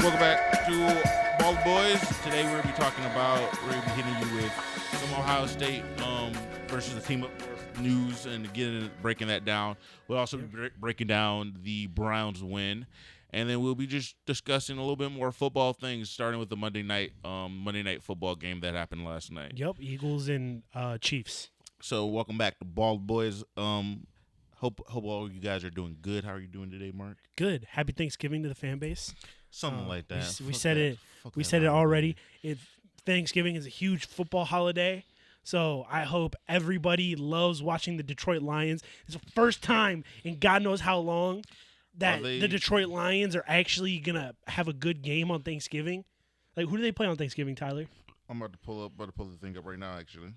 Welcome back to Ball Boys. Today we're going to be hitting you with some Ohio State versus the team up north news and breaking that down. We'll also be breaking down the Browns win, and then we'll be just discussing a little bit more football things, starting with the Monday night football game that happened last night. Yep, Eagles and Chiefs. So welcome back to Ball Boys. Hope all you guys are doing good. How are you doing today, Mark? Good. Happy Thanksgiving to the fan base. Something like that. We said it. We said it already. Thanksgiving is a huge football holiday, so I hope everybody loves watching the Detroit Lions. It's the first time in God knows how long that the Detroit Lions are actually gonna have a good game on Thanksgiving. Like, who do they play on Thanksgiving, Tyler? I'm about to pull the thing up right now. Actually,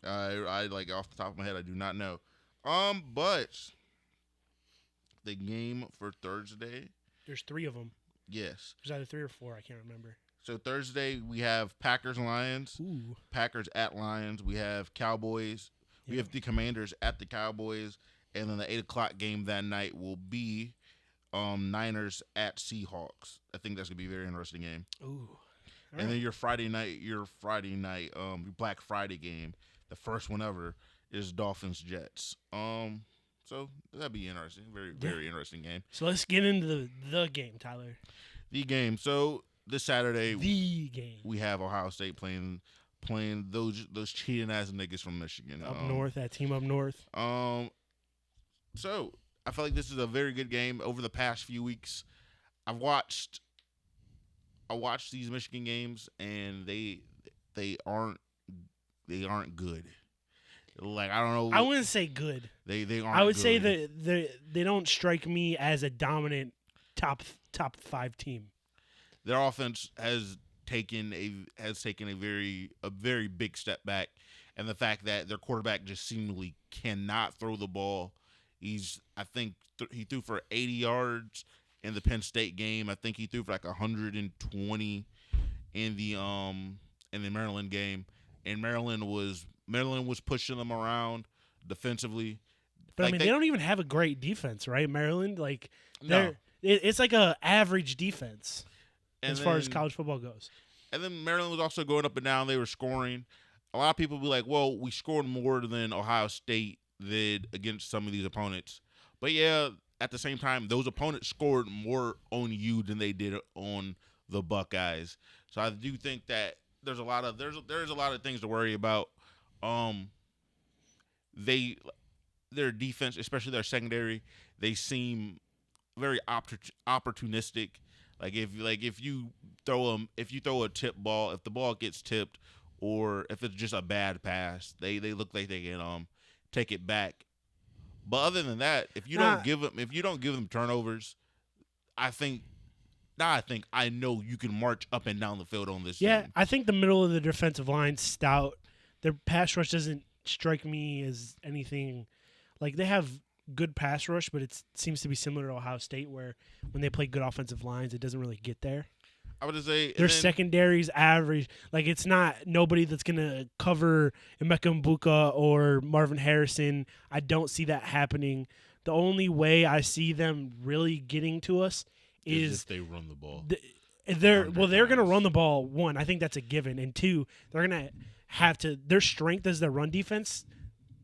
I like off the top of my head, I do not know. But the game for Thursday. There's 3 of them. Yes. There's either 3 or 4. I can't remember. So Thursday we have Packers-Lions. Ooh. Packers at Lions. We have Cowboys. Yeah. We have the Commanders at the Cowboys. And then the 8 o'clock game that night will be Niners at Seahawks. I think that's going to be a very interesting game. Ooh. And then your Friday night, your Black Friday game, the first one ever, is Dolphins-Jets. So that'd be interesting. Very interesting game. So let's get into the game, Tyler. The game. So this Saturday, we have Ohio State playing those cheating ass niggas from Michigan. Up north, that team up north. So I feel like this is a very good game. Over the past few weeks, I watched these Michigan games, and they aren't good. Like, I don't know. I wouldn't say good. They aren't. I would good. say that they don't strike me as a dominant top 5 team. Their offense has taken a very big step back, and the fact that their quarterback just seemingly cannot throw the ball. I think he threw for 80 yards in the Penn State game. I think he threw for like 120 in the Maryland game, and Maryland was pushing them around defensively. But like, they don't even have a great defense, right? Maryland, like, it's like a average defense as far as college football goes. And then Maryland was also going up and down. They were scoring. A lot of people be like, well, we scored more than Ohio State did against some of these opponents. But yeah, at the same time, those opponents scored more on you than they did on the Buckeyes. So I do think that there's a lot of things to worry about. Their defense, especially their secondary, they seem very opportunistic. If you throw a tip ball, if the ball gets tipped, or if it's just a bad pass, they look like they can take it back. But other than that, if you don't give them turnovers, I know you can march up and down the field on this team. I think the middle of the defensive line's stout. Their pass rush doesn't strike me as anything. Like, they have good pass rush, but it seems to be similar to Ohio State, where when they play good offensive lines, it doesn't really get there. I would say their secondary's average. Like, it's not nobody that's gonna cover Emeka Mbuka or Marvin Harrison. I don't see that happening. The only way I see them really getting to us is if they run the ball. They're going to run the ball. 1, I think that's a given, and 2, they're going to have to. Their strength is their run defense,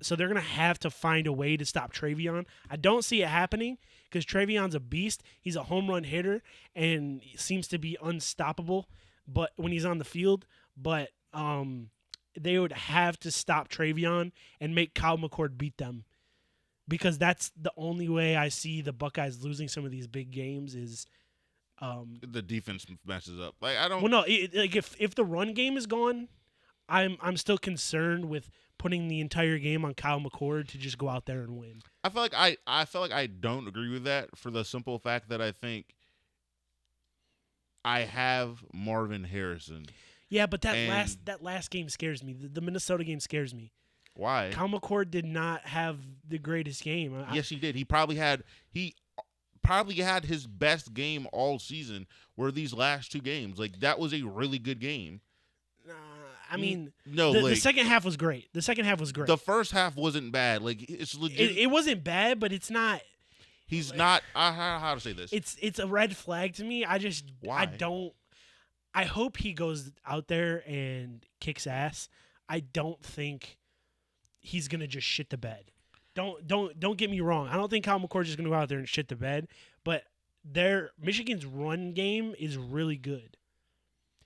so they're going to have to find a way to stop Travion. I don't see it happening because Travion's a beast. He's a home run hitter and seems to be unstoppable. But when he's on the field, they would have to stop Travion and make Kyle McCord beat them, because that's the only way I see the Buckeyes losing some of these big games is. The defense messes up. Like, I don't. Well, no. If the run game is gone, I'm still concerned with putting the entire game on Kyle McCord to just go out there and win. I feel like I don't agree with that for the simple fact that I think I have Marvin Harrison. Yeah, but that last game scares me. The Minnesota game scares me. Why? Kyle McCord did not have the greatest game. Yes, he did. He probably had his best game all season. Were these last 2 games? Like, that was a really good game. I mean, no, the second half was great. The second half was great. The first half wasn't bad. Like, it's legit. It wasn't bad, but it's not. He's not. How to say this? It's a red flag to me. I Why? don't. I hope he goes out there and kicks ass. I don't think he's gonna just shit the bed. Don't get me wrong. I don't think Kyle McCord is gonna go out there and shit the bed. But Michigan's run game is really good.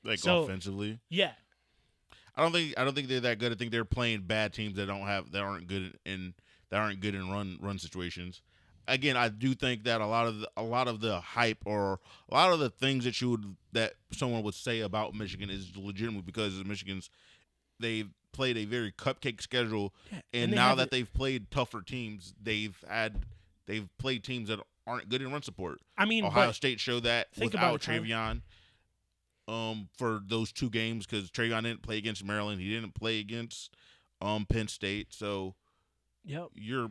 Like So, offensively, yeah, I don't think they're that good. I think they're playing bad teams that aren't good in run situations. Again, I do think that a lot of the hype or a lot of the things that someone would say about Michigan is legitimate because they've played a very cupcake schedule, yeah. and they now have that they've played tougher teams, they've played teams that aren't good in run support. I mean, Ohio but State showed that think about without it, Tyler. Travion. For those two games because Travion didn't play against Maryland, he didn't play against Penn State, so Yep. you're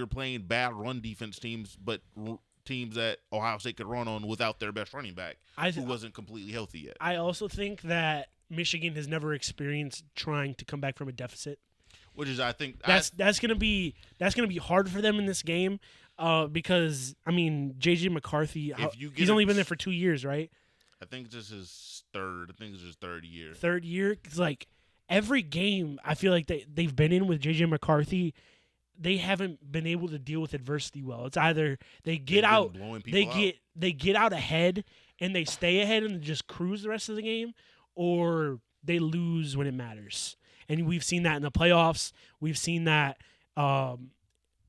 playing bad run defense teams, but teams that Ohio State could run on without their best running back, who wasn't completely healthy yet. I also think that Michigan has never experienced trying to come back from a deficit. Which is, I think, That's gonna be hard for them in this game, because I mean JJ McCarthy, he's only been there for 2 years, right? I think this is third. I think it's his third year. Third year, 'cause like every game, I feel like they've been in with JJ McCarthy, they haven't been able to deal with adversity well. It's either they get out, they get out ahead and they stay ahead and just cruise the rest of the game, or they lose when it matters. And we've seen that in the playoffs. We've seen that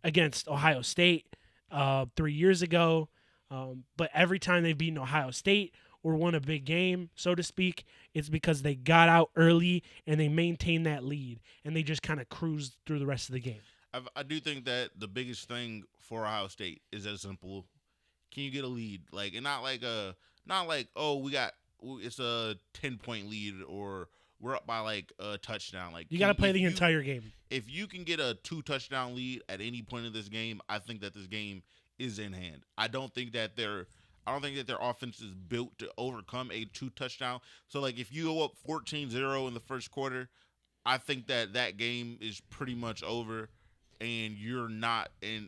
against Ohio State 3 years ago. But every time they've beaten Ohio State or won a big game, so to speak, it's because they got out early and they maintained that lead, and they just kind of cruised through the rest of the game. I do think that the biggest thing for Ohio State is as simple: can you get a lead? Like, and not like it's a 10-point lead or we're up by like a touchdown. Like, you got to play the entire game. If you can get a 2-touchdown lead at any point in this game, I think that this game is in hand. I don't think that their offense is built to overcome a 2-touchdown. So, like, if you go up 14-0 in the first quarter, I think that game is pretty much over, and you're not. And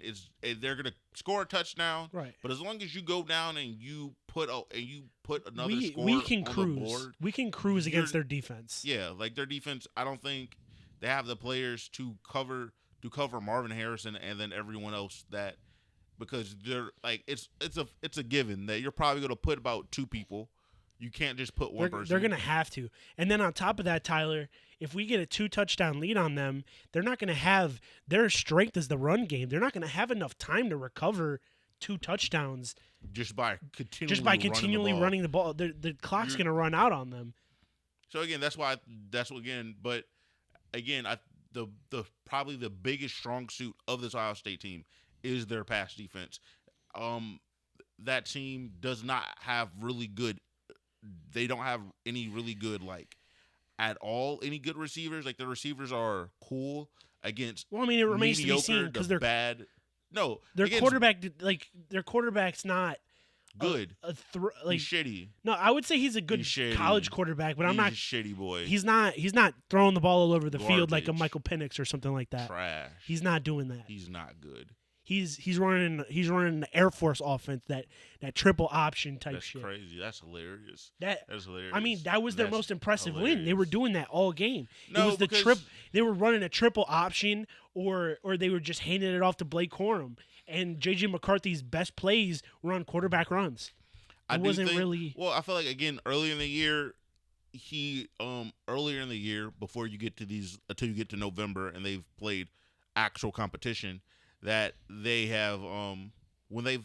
they're gonna score a touchdown, right? But as long as you go down and you put another score we can on cruise. the board, we can cruise against their defense. Yeah, like their defense. I don't think they have the players to cover Marvin Harrison and then everyone else that. Because they're like it's a given that you're probably going to put about 2 people. You can't just put one person. They're going to have to. And then on top of that, Tyler, if we get a 2-touchdown lead on them, they're not going to have their strength is the run game. They're not going to have enough time to recover 2 touchdowns just by continually running the ball. The clock's going to run out on them. So again, but again, probably the biggest strong suit of this Ohio State team is their pass defense. That team does not have really good. They don't have any really good at all. Any good receivers. Like the receivers are cool against. Well, I mean, it remains to be seen because they're bad. No, their quarterback's not good. He's shitty. No, I would say he's a good college quarterback, but I'm not. He's a shitty boy. He's not throwing the ball all over the field like a Garbage. Michael Penix or something like that. Trash. He's not doing that. He's not good. He's running the Air Force offense, that triple option type That's shit. That's crazy. That's hilarious. That's hilarious. I mean, that was their most impressive hilarious. win. They were doing that all game. No, it was the because They were running a triple option, or they were just handing it off to Blake Corum. And JJ McCarthy's best plays were on quarterback runs. Well, I feel like again earlier in the year, before you get to until you get to November and they've played actual competition, that they have when they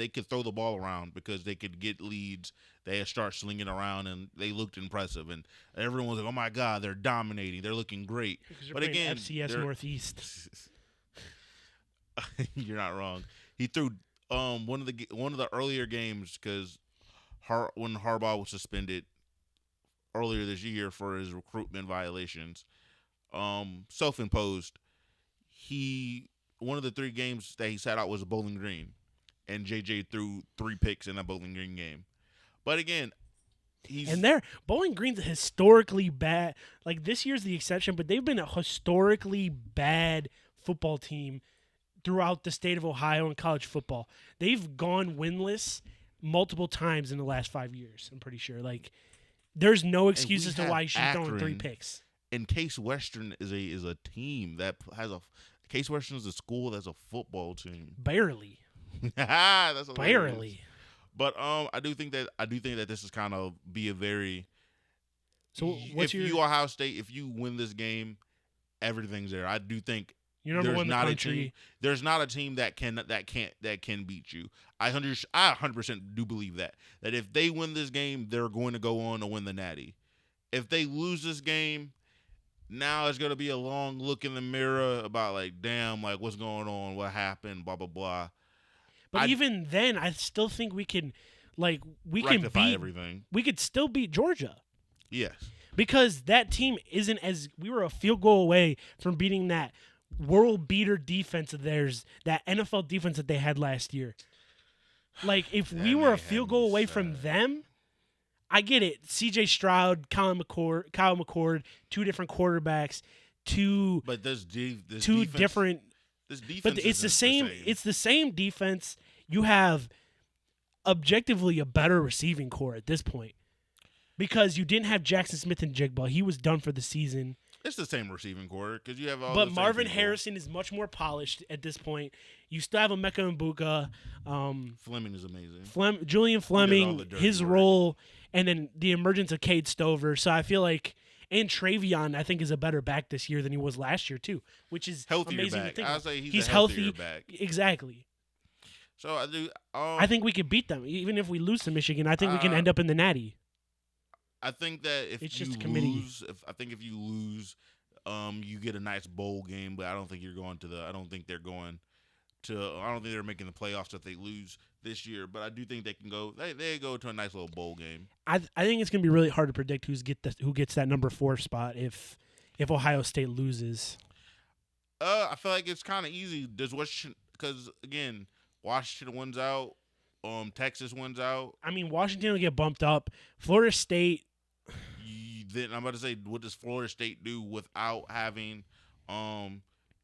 could throw the ball around because they could get leads, they start slinging around and they looked impressive and everyone was like, oh my god, they're dominating, they're looking great. But again, FCS Northeast. You're not wrong. He threw one of the earlier games because when Harbaugh was suspended earlier this year for his recruitment violations, self-imposed. One of the 3 games that he sat out was Bowling Green, and JJ threw 3 picks in that Bowling Green game. But again, Bowling Green's historically bad. Like this year's the exception, but they've been a historically bad football team throughout the state of Ohio in college football. They've gone winless multiple times in the last 5 years. I'm pretty sure. Like, there's no excuse as to why she's throwing 3 picks. And Case Western is a team that has a Case Western is a school that's a football team. Barely. That's barely. But I do think that this is kind of be a very. So you Ohio State, if you win this game, everything's there. I do think you're number one in the country. There's not a team that can beat you. I 100% do believe that if they win this game, they're going to go on to win the Natty. If they lose this game, now it's going to be a long look in the mirror about like, damn, like what's going on, what happened, blah blah blah. But even then, I still think we can, like, rectify everything. We could still beat Georgia. Yes. Because that team isn't we were a field goal away from beating that world beater defense of theirs, that NFL defense that they had last year. Like, if we were a field goal away from them, I get it. C.J. Stroud, Kyle McCord, 2 different quarterbacks, two different. This defense, but it's the same. It's the same defense. You have objectively a better receiving core at this point because you didn't have Jackson Smith and Jigba. He was done for the season. It's the same receiving core because you have all. But Marvin Harrison is much more polished at this point. You still have Emeka Mbuka. Fleming is amazing. Julian Fleming, his role, and then the emergence of Cade Stover. So I feel like. And Travion, I think, is a better back this year than he was last year too, which is healthier amazing back. to think. I'll say he's a healthy. Back. Exactly. So I do. I think we could beat them, even if we lose to Michigan. I think we can end up in the Natty. I think that if it's you just a committee. lose, if you lose, you get a nice bowl game. But I don't think you're going to the. I don't think they're going to. I don't think they're making the playoffs if they lose this year. But I do think they can go. They go to a nice little bowl game. I think it's going to be really hard to predict who gets that number 4 spot if Ohio State loses. I feel like it's kind of easy. Because again, Washington wins out. Texas wins out. I mean, Washington will get bumped up. Florida State. Then I'm about to say, what does Florida State do without having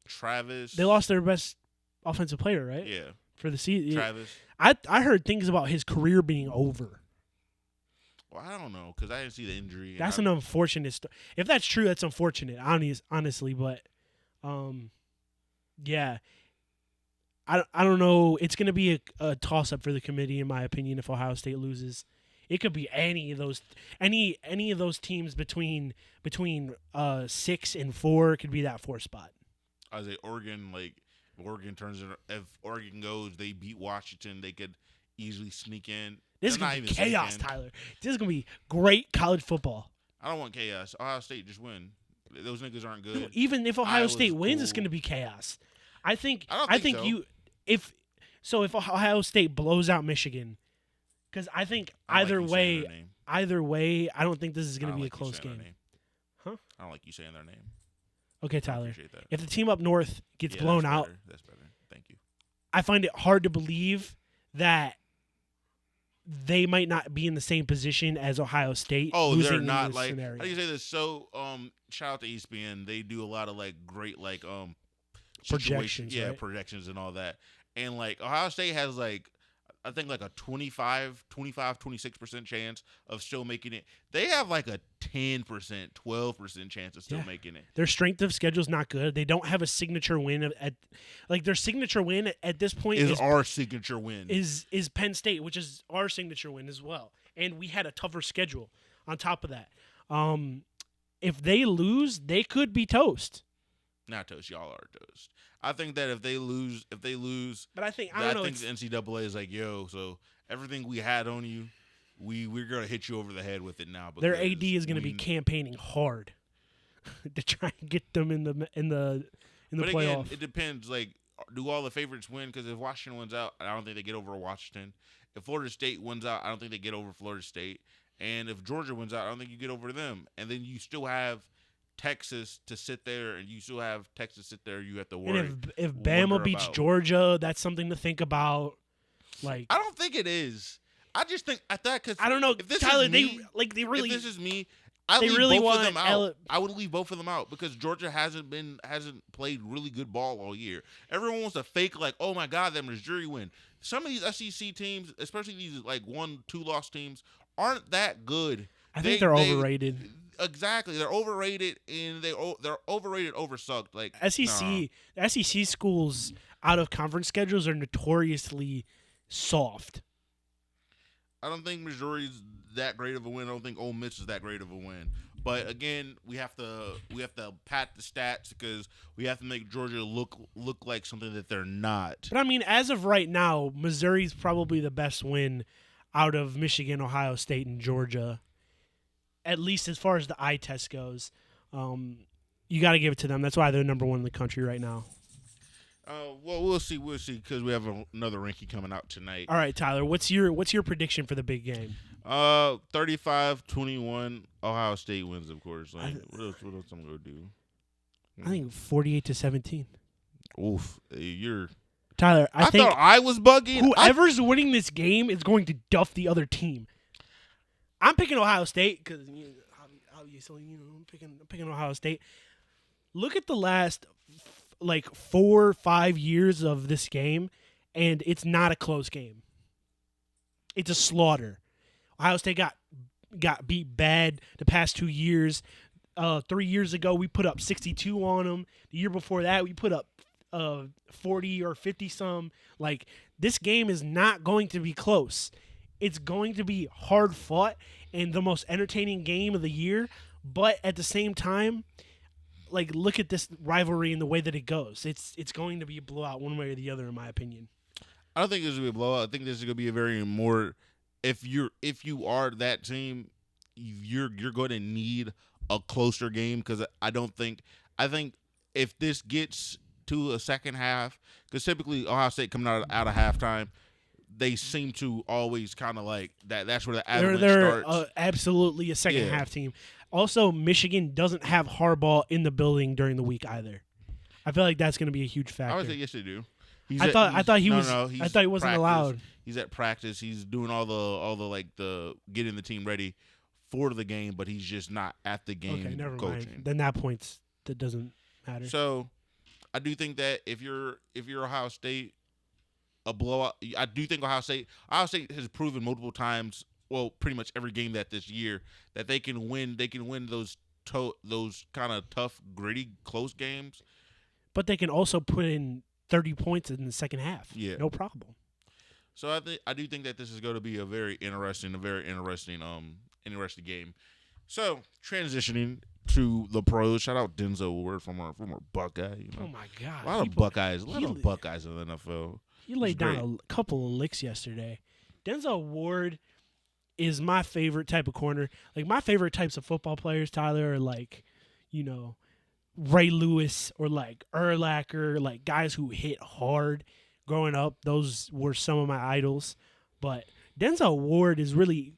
Travis? They lost their best offensive player, right? Yeah. For the season. Travis. I heard things about his career being over. Well, I don't know because I didn't see the injury. That's an unfortunate story. If that's true, that's unfortunate, honestly. But, yeah. I don't know. It's going to be a toss-up for the committee, in my opinion, if Ohio State loses. It could be any of those teams between 6 and 4 could be that 4 spot. I say Oregon, like Oregon turns it. If Oregon goes, they beat Washington. They could easily sneak in. This is gonna be chaos, Tyler. This is gonna be great college football. I don't want chaos. Ohio State just win. Those niggas aren't good. Even if Ohio State wins, it's gonna be chaos. I think so. If Ohio State blows out Michigan, because I think either way, I don't think this is gonna be a close game. Huh? I don't like you saying their name. Okay, Tyler. If the team up north gets blown out, that's better. Thank you. I find it hard to believe that they might not be in the same position as Ohio State. Oh, they're not like. Scenario. How do you say this? So, shout out to ESPN. They do a lot of like great like projections, yeah, right? projections and all that. And like Ohio State has like I think like a 26% chance of still making it. They have like a 10%, 12% chance of still making it. Their strength of schedule is not good. They don't have a signature win their signature win at this point is our signature win. Is Penn State, which is our signature win as well. And we had a tougher schedule on top of that. If they lose, they could be toast. Not toast, y'all are toast. I think that if they lose, but I think the NCAA is like, yo, so everything we had on you, we're gonna hit you over the head with it now. Their AD is gonna be campaigning hard to try and get them in the playoff. Again, it depends. Like, do all the favorites win? Because if Washington wins out, I don't think they get over Washington. If Florida State wins out, I don't think they get over Florida State. And if Georgia wins out, I don't think you get over them. And then you still have Texas to sit there, and you still have Texas sit there. You have to worry. And if Bama beats Georgia, that's something to think about. Like, I don't think it is. I just think at that because I don't know, if this Tyler. Is me, they really. If this is me, They leave really both of want them out. I would leave both of them out because Georgia hasn't played really good ball all year. Everyone wants to fake like, oh my God, that Missouri win. Some of these SEC teams, especially these like 1-2 loss teams, aren't that good. I think they're overrated. Exactly, they're overrated and they're overrated, oversucked. Like SEC schools out of conference schedules are notoriously soft. I don't think Missouri's that great of a win. I don't think Ole Miss is that great of a win. But again, we have to pat the stats because we have to make Georgia look like something that they're not. But I mean, as of right now, Missouri's probably the best win out of Michigan, Ohio State, and Georgia. At least as far as the eye test goes, you got to give it to them. That's why they're number one in the country right now. Well, we'll see because we have another ranking coming out tonight. All right, Tyler, what's your prediction for the big game? 35-21, Ohio State wins, of course. Like, what else I'm gonna do? I think 48-17. Oof, you're Tyler. I think thought I was bugging. Whoever's winning this game is going to duff the other team. I'm picking Ohio State because obviously I'm picking Ohio State. Look at the last 4 or 5 years of this game, and it's not a close game. It's a slaughter. Ohio State got beat bad the past 2 years. 3 years ago, we put up 62 on them. The year before that, we put up 40 or 50 some. Like, this game is not going to be close. It's going to be hard fought and the most entertaining game of the year. But at the same time, like, look at this rivalry and the way that it goes. It's going to be a blowout one way or the other, in my opinion. I don't think this is gonna be a blowout. I think this is gonna be a very more. If you are that team, you're going to need a closer game because I think if this gets to a second half, because typically Ohio State coming out of halftime, they seem to always kind of like that. That's where the avalanche they're starts. Absolutely a second half team. Also, Michigan doesn't have Harbaugh in the building during the week either. I feel like that's going to be a huge factor. I would say yes, they do. I thought he wasn't allowed. He's at practice. He's doing all the getting the team ready for the game, but he's just not at the game. Okay, never coaching. mind. Then that doesn't matter. So, I do think that if you're Ohio State, a blowout. I do think Ohio State has proven multiple times, well, pretty much every game that this year, that they can win. They can win those kind of tough, gritty, close games. But they can also put in 30 points in the second half. Yeah, no problem. So I do think that this is going to be a very interesting game. So transitioning to the pros, shout out Denzel Ward from our Buckeye. Oh my God, a lot of Buckeyes in the NFL. He laid down a couple of licks yesterday. Denzel Ward is my favorite type of corner. Like, my favorite types of football players, Tyler, are like, Ray Lewis or like Urlacher, like guys who hit hard growing up. Those were some of my idols. But Denzel Ward is really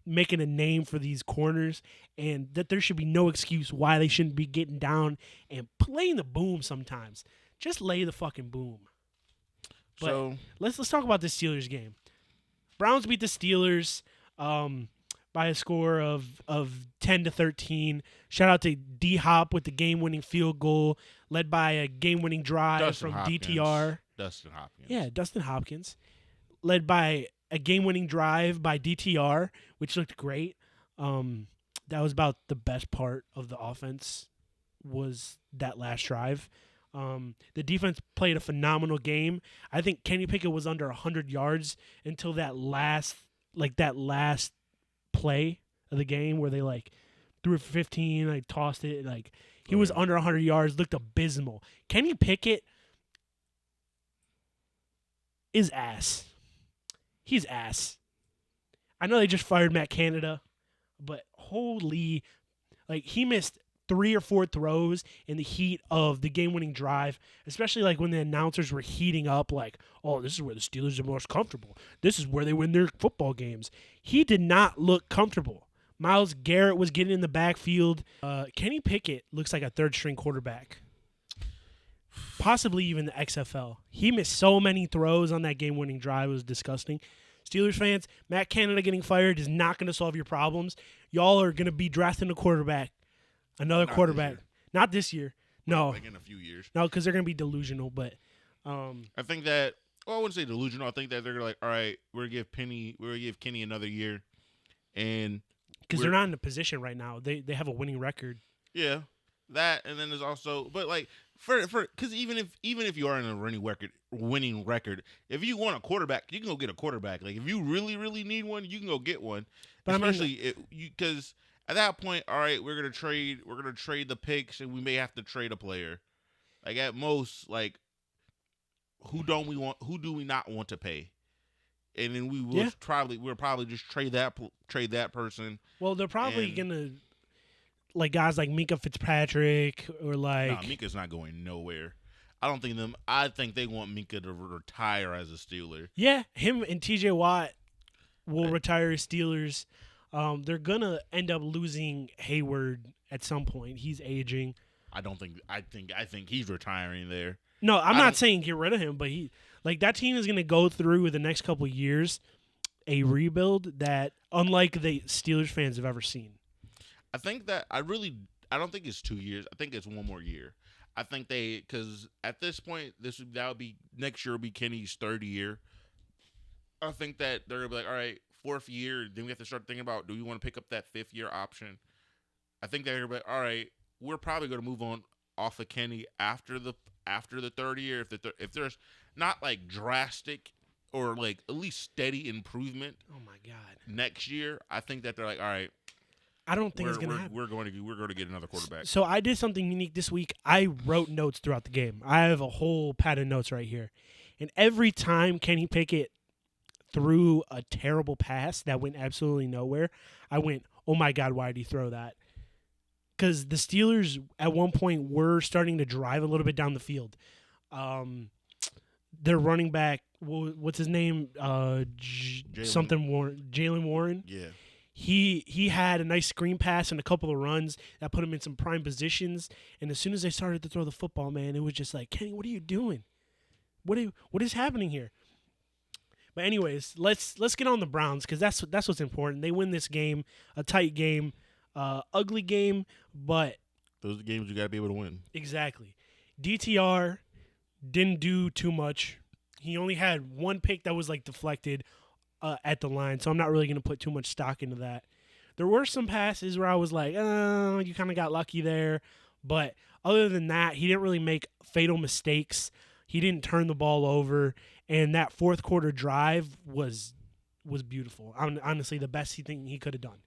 making a name for these corners, and that there should be no excuse why they shouldn't be getting down and playing the boom sometimes. Just lay the fucking boom. But so let's talk about this Steelers game. Browns beat the Steelers by a score of 10-13. Shout out to D-Hop with the game-winning field goal, led by a game-winning drive from DTR. Dustin Hopkins. Yeah, Dustin Hopkins. Led by a game-winning drive by DTR, which looked great. That was about the best part of the offense, was that last drive. The defense played a phenomenal game. I think Kenny Pickett was under 100 yards until that last play of the game where they threw it for 15, tossed it, he was under 100 yards, looked abysmal. Kenny Pickett is ass. He's ass. I know they just fired Matt Canada, but holy, he missed 3 or 4 throws in the heat of the game-winning drive, especially when the announcers were heating up, oh, this is where the Steelers are most comfortable. This is where they win their football games. He did not look comfortable. Myles Garrett was getting in the backfield. Kenny Pickett looks like a third-string quarterback, possibly even the XFL. He missed so many throws on that game-winning drive. It was disgusting. Steelers fans, Matt Canada getting fired is not going to solve your problems. Y'all are going to be drafting a quarterback, another Not quarterback. this year. Not this year. No, Like in a few years. no, because they're going to be delusional. But I think that. Well, I wouldn't say delusional. I think that they're like, all right, we're gonna give Kenny another year, and because they're not in a position right now. They have a winning record. yeah, that, and then there's also, but like for because even if you are in a winning record, if you want a quarterback, you can go get a quarterback. Like if you really need one, you can go get one. But especially because at that point, all right, we're gonna trade the picks, and we may have to trade a player. Like at most, like. Who do we not want to pay? And then we'll probably just trade that person. Well, they're probably gonna like guys like Minka Fitzpatrick or like. Nah, Minka's not going nowhere. I think they want Minka to retire as a Steeler. Yeah, him and T.J. Watt will retire as Steelers. They're gonna end up losing Hayward at some point. He's aging. I think he's retiring there. No, I'm not saying get rid of him, but that team is going to go through the next couple of years a rebuild that unlike the Steelers fans have ever seen. I think that I don't think it's 2 years. I think it's one more year. I think because at this point that would be next year will be Kenny's third year. I think that they're gonna be like, all right, fourth year, then we have to start thinking about, do we want to pick up that fifth year option? I think they're gonna be like, all right, we're probably gonna move on off of Kenny after the third year, if there's not like drastic or like at least steady improvement. Oh my God! Next year, I think that they're like, all right. I don't think it's gonna happen. We're going to get another quarterback. So I did something unique this week. I wrote notes throughout the game. I have a whole pad of notes right here, and every time Kenny Pickett threw a terrible pass that went absolutely nowhere, I went, "Oh my God, why did he throw that?" Because the Steelers at one point were starting to drive a little bit down the field. Their running back, what's his name? Jalen Warren. Yeah. He had a nice screen pass and a couple of runs that put him in some prime positions. And as soon as they started to throw the football, man, it was just like, Kenny, what are you doing? What is happening here? But anyways, let's get on the Browns because that's what's important. They win this game, a tight game. Ugly game, but those are the games you got to be able to win. Exactly. DTR didn't do too much. He only had one pick that was like deflected at the line, so I'm not really going to put too much stock into that. There were some passes where I was like, oh, you kind of got lucky there. But other than that, he didn't really make fatal mistakes. He didn't turn the ball over. And that fourth quarter drive was beautiful. Honestly, the best thing he could have done.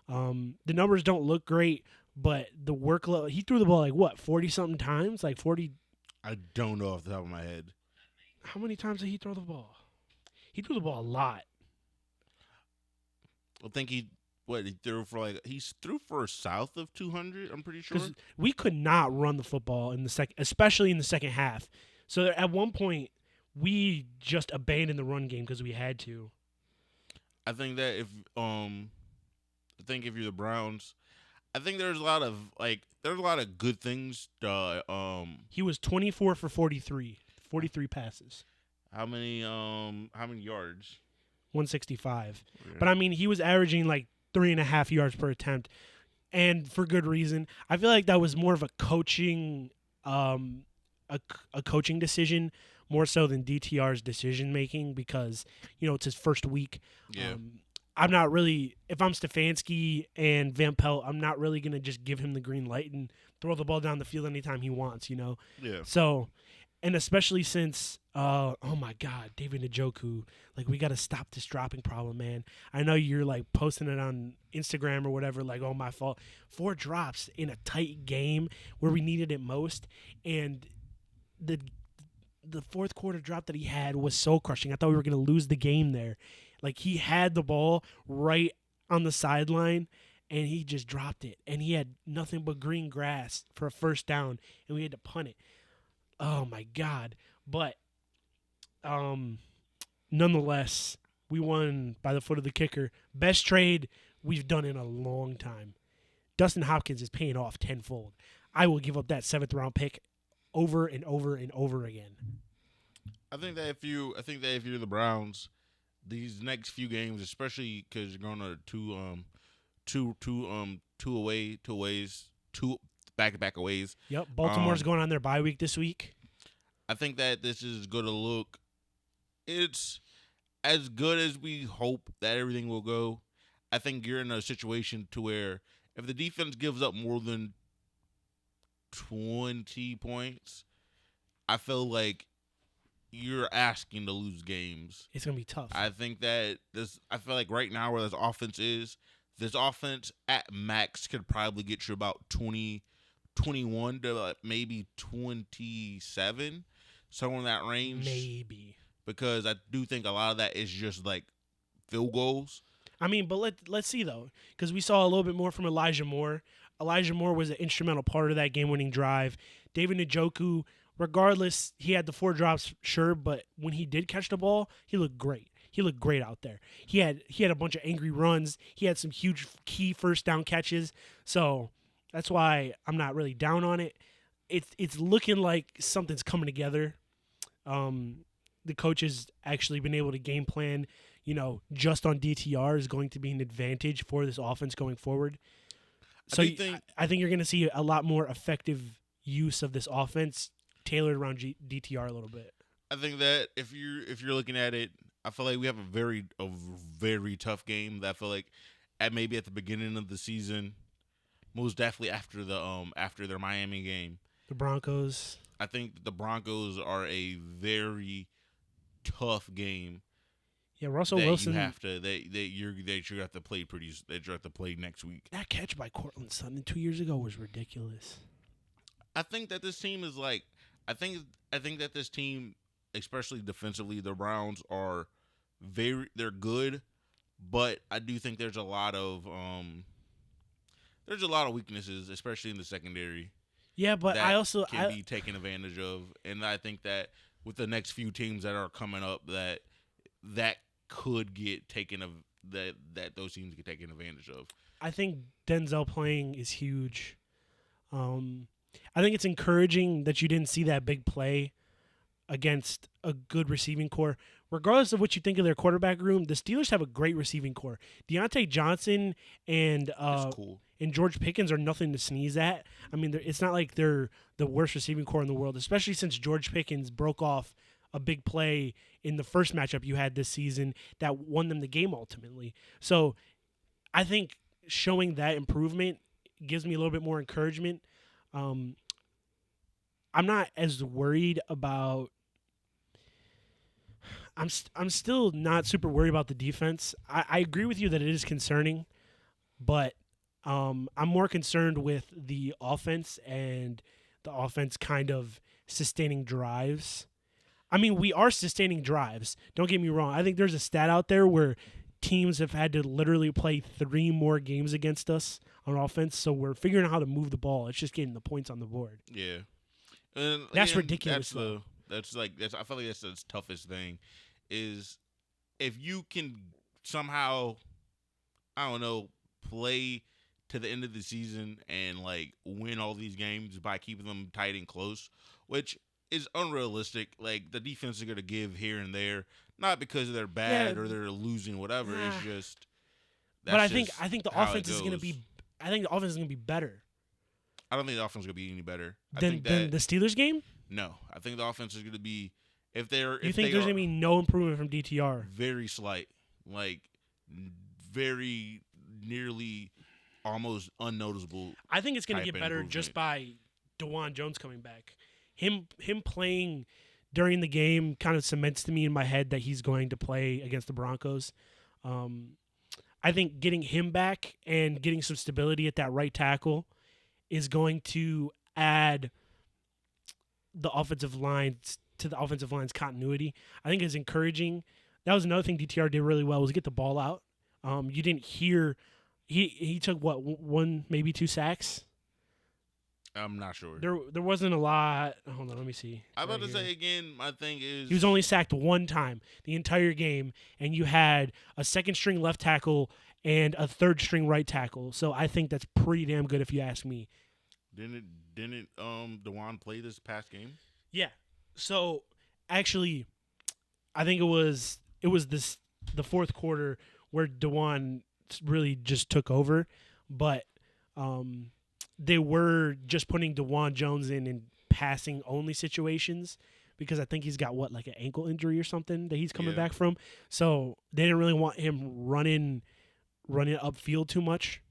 The numbers don't look great, but the workload, he threw the ball 40-something times? 40? I don't know off the top of my head. How many times did he throw the ball? He threw the ball a lot. I think he threw for south of 200, I'm pretty sure. Because we could not run the football especially in the second half. So at one point, we just abandoned the run game because we had to. I think that if you're the Browns, I think there's a lot of good things. He was 24 for 43 passes. How many yards? 165. Yeah. But I mean, he was averaging 3.5 yards per attempt, and for good reason. I feel like that was more of a coaching, a coaching decision more so than DTR's decision making because it's his first week. Yeah. I'm not really, if I'm Stefanski and Van Pelt, I'm not really going to just give him the green light and throw the ball down the field anytime he wants, Yeah. So, and especially since, oh my God, David Njoku, we got to stop this dropping problem, man. I know you're posting it on Instagram or whatever, oh, my fault. 4 drops in a tight game where we needed it most. And the fourth quarter drop that he had was soul crushing. I thought we were going to lose the game there. He had the ball right on the sideline, and he just dropped it. And he had nothing but green grass for a first down, and we had to punt it. Oh, my God. But nonetheless, we won by the foot of the kicker. Best trade we've done in a long time. Dustin Hopkins is paying off tenfold. I will give up that 7th-round pick over and over and over again. I think that if you're the Browns, these next few games, especially because you're going to two back to back aways. Yep. Baltimore's Um, going on their bye week this week. I think that this is going to look. It's as good as we hope that everything will go. I think you're in a situation to where if the defense gives up more than 20 points, I feel like you're asking to lose games. It's gonna be tough. I think that I feel like right now where this offense at max could probably get you about 20, 21 to maybe 27, somewhere in that range. Maybe. Because I do think a lot of that is just like field goals. I mean, but let's see though, because we saw a little bit more from Elijah Moore. Elijah Moore was an instrumental part of that game-winning drive. David Njoku, regardless, he had the 4 drops, sure, but when he did catch the ball, he looked great. He looked great out there. He had a bunch of angry runs. He had some huge key first down catches. So that's why I'm not really down on it. It's looking like something's coming together. The coach has actually been able to game plan, just on DTR is going to be an advantage for this offense going forward. So I think you're going to see a lot more effective use of this offense tailored around DTR a little bit. I think that if you're looking at it, I feel like we have a very tough game. That I feel like maybe at the beginning of the season, most definitely after their Miami game, The Broncos. I think the Broncos are a very tough game. Yeah, Russell Wilson. You have to you have to play next week. That catch by Cortland Sutton 2 years ago was ridiculous. I think that this team is like I think that this team, especially defensively, the Browns are they're good, but I do think there's a lot of weaknesses, especially in the secondary. Yeah, but that I also can be taken advantage of, and I think that with the next few teams that are coming up, that could get taken of that those teams get taken advantage of. I think Denzel playing is huge. I think it's encouraging that you didn't see that big play against a good receiving core. Regardless of what you think of their quarterback room, the Steelers have a great receiving core. Deontay Johnson and cool. and George Pickens are nothing to sneeze at. I mean, it's not like they're the worst receiving core in the world, especially since George Pickens broke off a big play in the first matchup you had this season that won them the game ultimately. So I think showing that improvement gives me a little bit more encouragement. I'm not as worried about. I'm still not super worried about the defense. I agree with you that it is concerning, but I'm more concerned with the offense and the offense kind of sustaining drives. I mean, we are sustaining drives. Don't get me wrong. I think there's a stat out there where teams have had to literally play 3 more games against us on offense, so we're figuring out how to move the ball. It's just getting the points on the board. Yeah. And that's ridiculous. I feel like that's the toughest thing is if you can somehow, I don't know, play to the end of the season and like win all these games by keeping them tight and close, which is unrealistic. Like the defense is going to give here and there, not because they're bad or they're losing, whatever. It's just. But I think the offense is going to be. I think the offense is going to be better. I don't think the offense is going to be any better than the Steelers game. No, I think the offense is going to be You think there's going to be no improvement from DTR? Very slight, like very nearly almost unnoticeable. I think it's going to get better just by DeJuan Jones coming back. Him playing during the game kind of cements to me in my head that he's going to play against the Broncos. I think getting him back and getting some stability at that right tackle is going to add the offensive lines to the offensive line's continuity. I think it's encouraging. That was another thing DTR did really well was get the ball out. You didn't hear he took what, 1 maybe 2 sacks. I'm not sure. There wasn't a lot. Hold on, let me see. I'm about to say again. My thing is he was only sacked 1 time the entire game, and you had a second string left tackle and a third string right tackle. So I think that's pretty damn good if you ask me. Didn't DeJuan play this past game? Yeah. So actually, I think it was this the fourth quarter where DeJuan really just took over, but they were just putting DeJuan Jones in passing only situations because I think he's got like an ankle injury or something that he's coming back from. So they didn't really want him running upfield too much.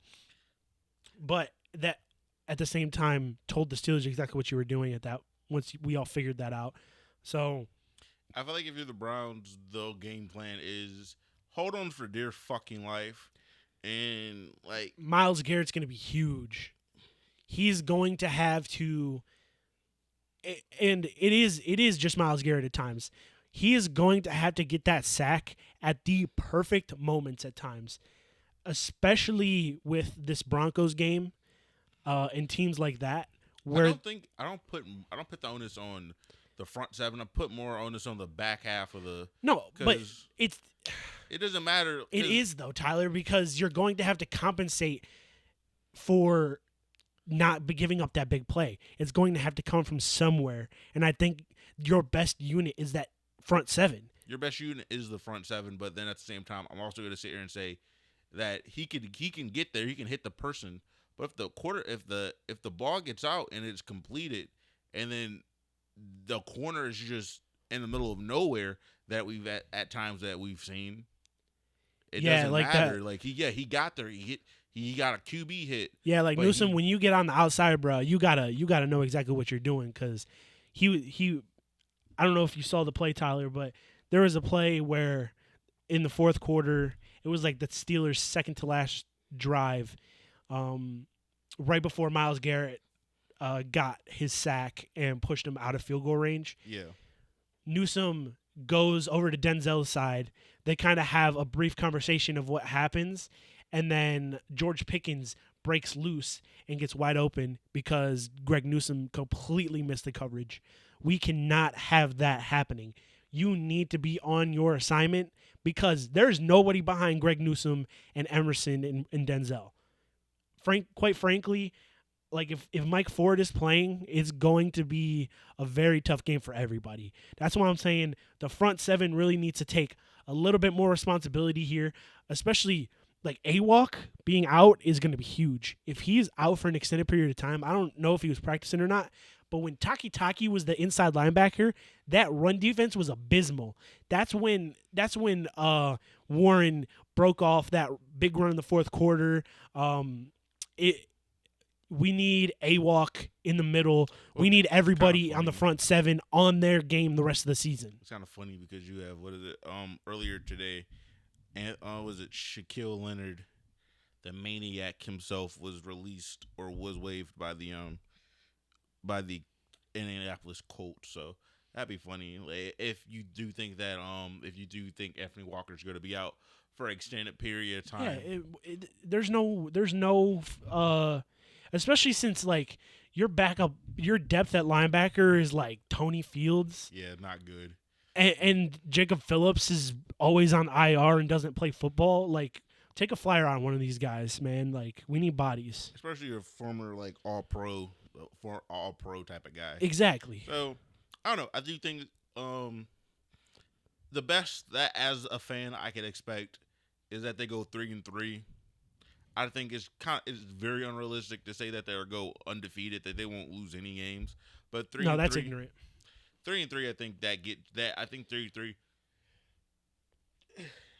But that at the same time told the Steelers exactly what you were doing at that once we all figured that out. So I feel like if you're the Browns, the game plan is hold on for dear fucking life, and like Myles Garrett's going to be huge. He's going to have to, and it is just Myles Garrett at times. He is going to have to get that sack at the perfect moments at times, especially with this Broncos game, and teams like that. Where I don't put the onus on the front seven. I put more onus on the back half of the. No, but it doesn't matter. It is though, Tyler, because you're going to have to compensate for not giving up that big play. It's going to have to come from somewhere, and I think your best unit is that front seven. Your best unit is the front seven, but then at the same time, I'm also going to sit here and say that he can get there, he can hit the person, but if the ball gets out and it's completed, and then the corner is just in the middle of nowhere that we've at times that we've seen, it doesn't like matter. that. Like he got there, he got a QB hit. Yeah, like Newsom, when you get on the outside, bro, you gotta know exactly what you're doing because he. I don't know if you saw the play, Tyler, but there was a play where in the fourth quarter, it was like the Steelers' second to last drive, right before Myles Garrett got his sack and pushed him out of field goal range. Yeah. Newsom goes over to Denzel's side. They kind of have a brief conversation of what happens, and then George Pickens breaks loose and gets wide open because Greg Newsom completely missed the coverage. We cannot have that happening. You need to be on your assignment because there's nobody behind Greg Newsom and Emerson and Denzel. Quite frankly, like if Mike Ford is playing, it's going to be a very tough game for everybody. That's why I'm saying the front seven really needs to take a little bit more responsibility here, especially like A-Walk being out is going to be huge. If he's out for an extended period of time, I don't know if he was practicing or not, but when Taki was the inside linebacker, that run defense was abysmal. That's when Warren broke off that big run in the fourth quarter. We need A-Walk in the middle. We need everybody on the front seven on their game the rest of the season. It's kind of funny because you have earlier today, and was it Shaquille Leonard, the maniac himself, was released or was waived by the Indianapolis Colts. So that'd be funny. Like, if you do think Anthony Walker's going to be out for an extended period of time. Yeah, there's no especially since like your depth at linebacker is like Tony Fields. Yeah, not good. And Jacob Phillips is always on IR and doesn't play football. Like, take a flyer on one of these guys, man. Like, we need bodies. Especially a former like all pro type of guy. Exactly. So I don't know. I do think the best that as a fan I could expect is that they go 3-3. I think it's very unrealistic to say that they'll go undefeated, that they won't lose any games. But 3-3. No, that's ignorant. 3-3, I think I think 3-3.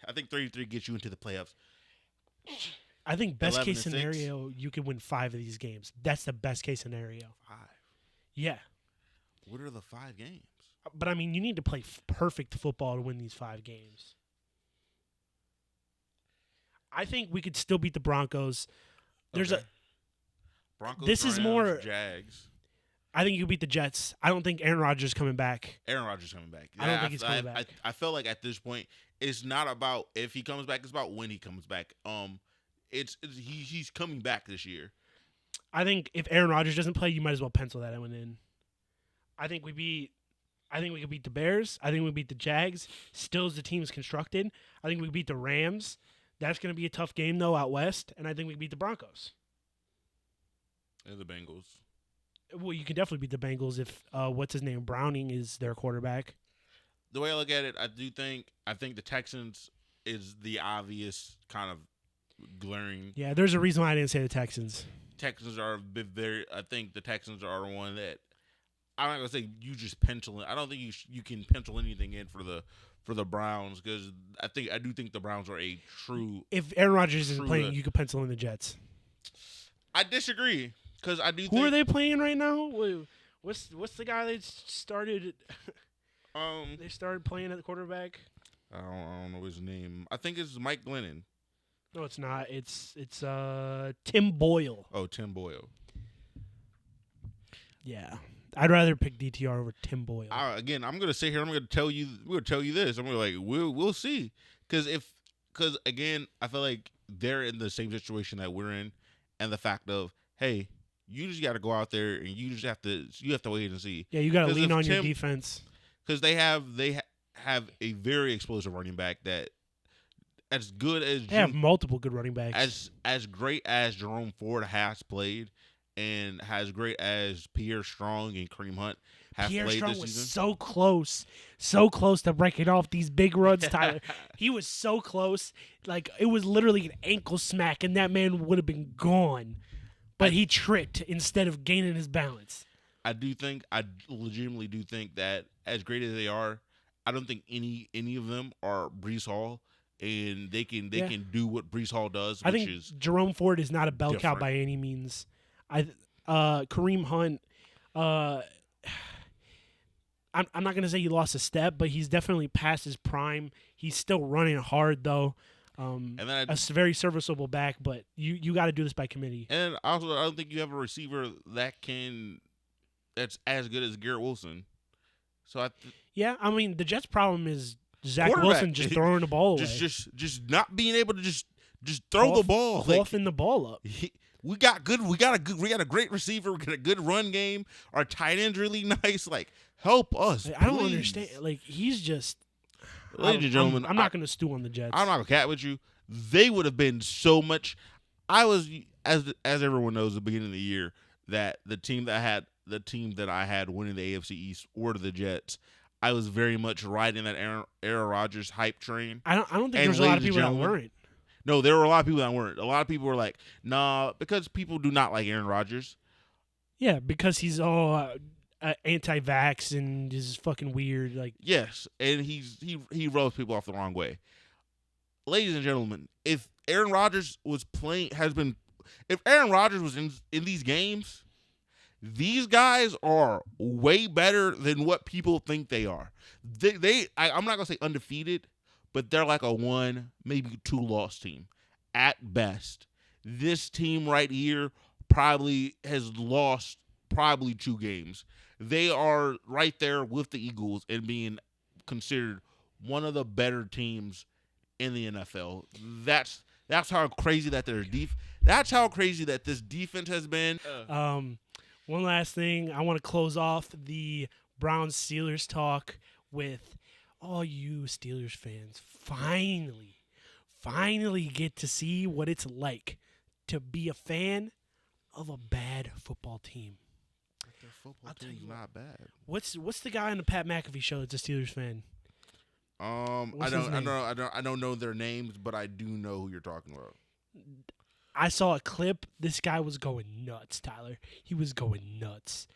I think 3-3 gets you into the playoffs. I think best case scenario, you could win 5 of these games. That's the best case scenario. 5. Yeah. What are the 5 games? But I mean, you need to play perfect football to win these 5 games. I think we could still beat the Broncos. Broncos. This Browns, is more Jags. I think you could beat the Jets. I don't think Aaron Rodgers is coming back. Aaron Rodgers is coming back. I don't think he's coming back. I feel like at this point, it's not about if he comes back. It's about when he comes back. He's coming back this year. I think if Aaron Rodgers doesn't play, you might as well pencil that one in. I think we could beat the Bears. I think we beat the Jags. Still as the team is constructed. I think we beat the Rams. That's going to be a tough game, though, out west. And I think we beat the Broncos. And the Bengals. Well, you can definitely beat the Bengals if, Browning is their quarterback. The way I look at it, I think the Texans is the obvious kind of glaring. Yeah, there's a reason why I didn't say the Texans. Texans are very. I think the Texans are one that I'm not gonna say you just pencil in. I don't think you can pencil anything in for the Browns because I do think the Browns are a true. If Aaron Rodgers isn't playing, to, you could pencil in the Jets. I disagree because I do. Who are they playing right now? What's the guy they started? They started playing at the quarterback. I don't know his name. I think it's Mike Glennon. No, it's not. It's Tim Boyle. Oh, Tim Boyle. Yeah, I'd rather pick DTR over Tim Boyle. Again, I'm gonna sit here. I'm gonna tell you. We're gonna tell you this. I'm gonna like we'll see. Because again, I feel like they're in the same situation that we're in, and the fact of hey, you just got to go out there and you have to wait and see. Yeah, you got to lean on your defense because they have a very explosive running back that. As good as they have multiple good running backs. As great as Jerome Ford has played, and as great as Pierre Strong and Kareem Hunt have Pierre played Strong this season. Was so close to breaking off these big runs, Tyler. He was so close, like it was literally an ankle smack, and that man would have been gone. But he tripped instead of gaining his balance. I legitimately do think that as great as they are, I don't think any of them are Breece Hall. And they can do what Breece Hall does. I think Jerome Ford is not a bell cow by any means. Kareem Hunt, I'm not gonna say he lost a step, but he's definitely past his prime. He's still running hard though. And then a very serviceable back, but you got to do this by committee. And also, I don't think you have a receiver that's as good as Garrett Wilson. So I mean the Jets' problem is. Zach Wilson just throwing the ball away. Just not being able to just throw the ball. Coughing the ball up. We got a great receiver. We got a good run game. Our tight end's really nice. Like, help us. I don't understand. Like, he's just. Ladies and gentlemen, I'm not going to stew on the Jets. I'm not going to cat with you. They would have been so much. I was, as everyone knows, at the beginning of the year, that the team that I had winning the AFC East were the Jets. I was very much riding that Aaron Rodgers hype train. I don't think there's a lot of people that weren't. No, there were a lot of people that weren't. A lot of people were like, nah, because people do not like Aaron Rodgers. Yeah, because he's all anti-vax and is fucking weird. Like yes, and he rubs people off the wrong way. Ladies and gentlemen, if Aaron Rodgers was if Aaron Rodgers was in these games. These guys are way better than what people think they are. I'm not going to say undefeated, but they're like a 1, maybe 2 loss team at best. This team right here probably has lost 2 games. They are right there with the Eagles and being considered one of the better teams in the NFL. That's how crazy that that's how crazy that this defense has been. One last thing, I want to close off the Browns-Steelers talk with all you Steelers fans finally get to see what it's like to be a fan of a bad football team. Their football team's not bad. What's the guy on the Pat McAfee show that's a Steelers fan? I don't know their names, but I do know who you're talking about. I saw a clip. This guy was going nuts, Tyler. He was going nuts.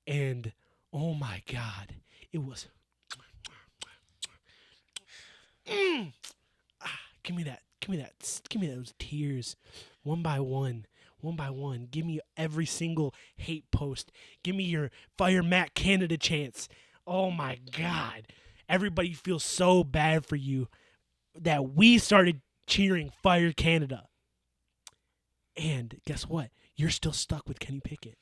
And, oh, my God. It was... Give me that. Give me those tears. One by one. Give me every single hate post. Give me your Fire Matt Canada chants. Oh, my God. Everybody feels so bad for you that we started cheering Fire Canada. And guess what? You're still stuck with Kenny Pickett.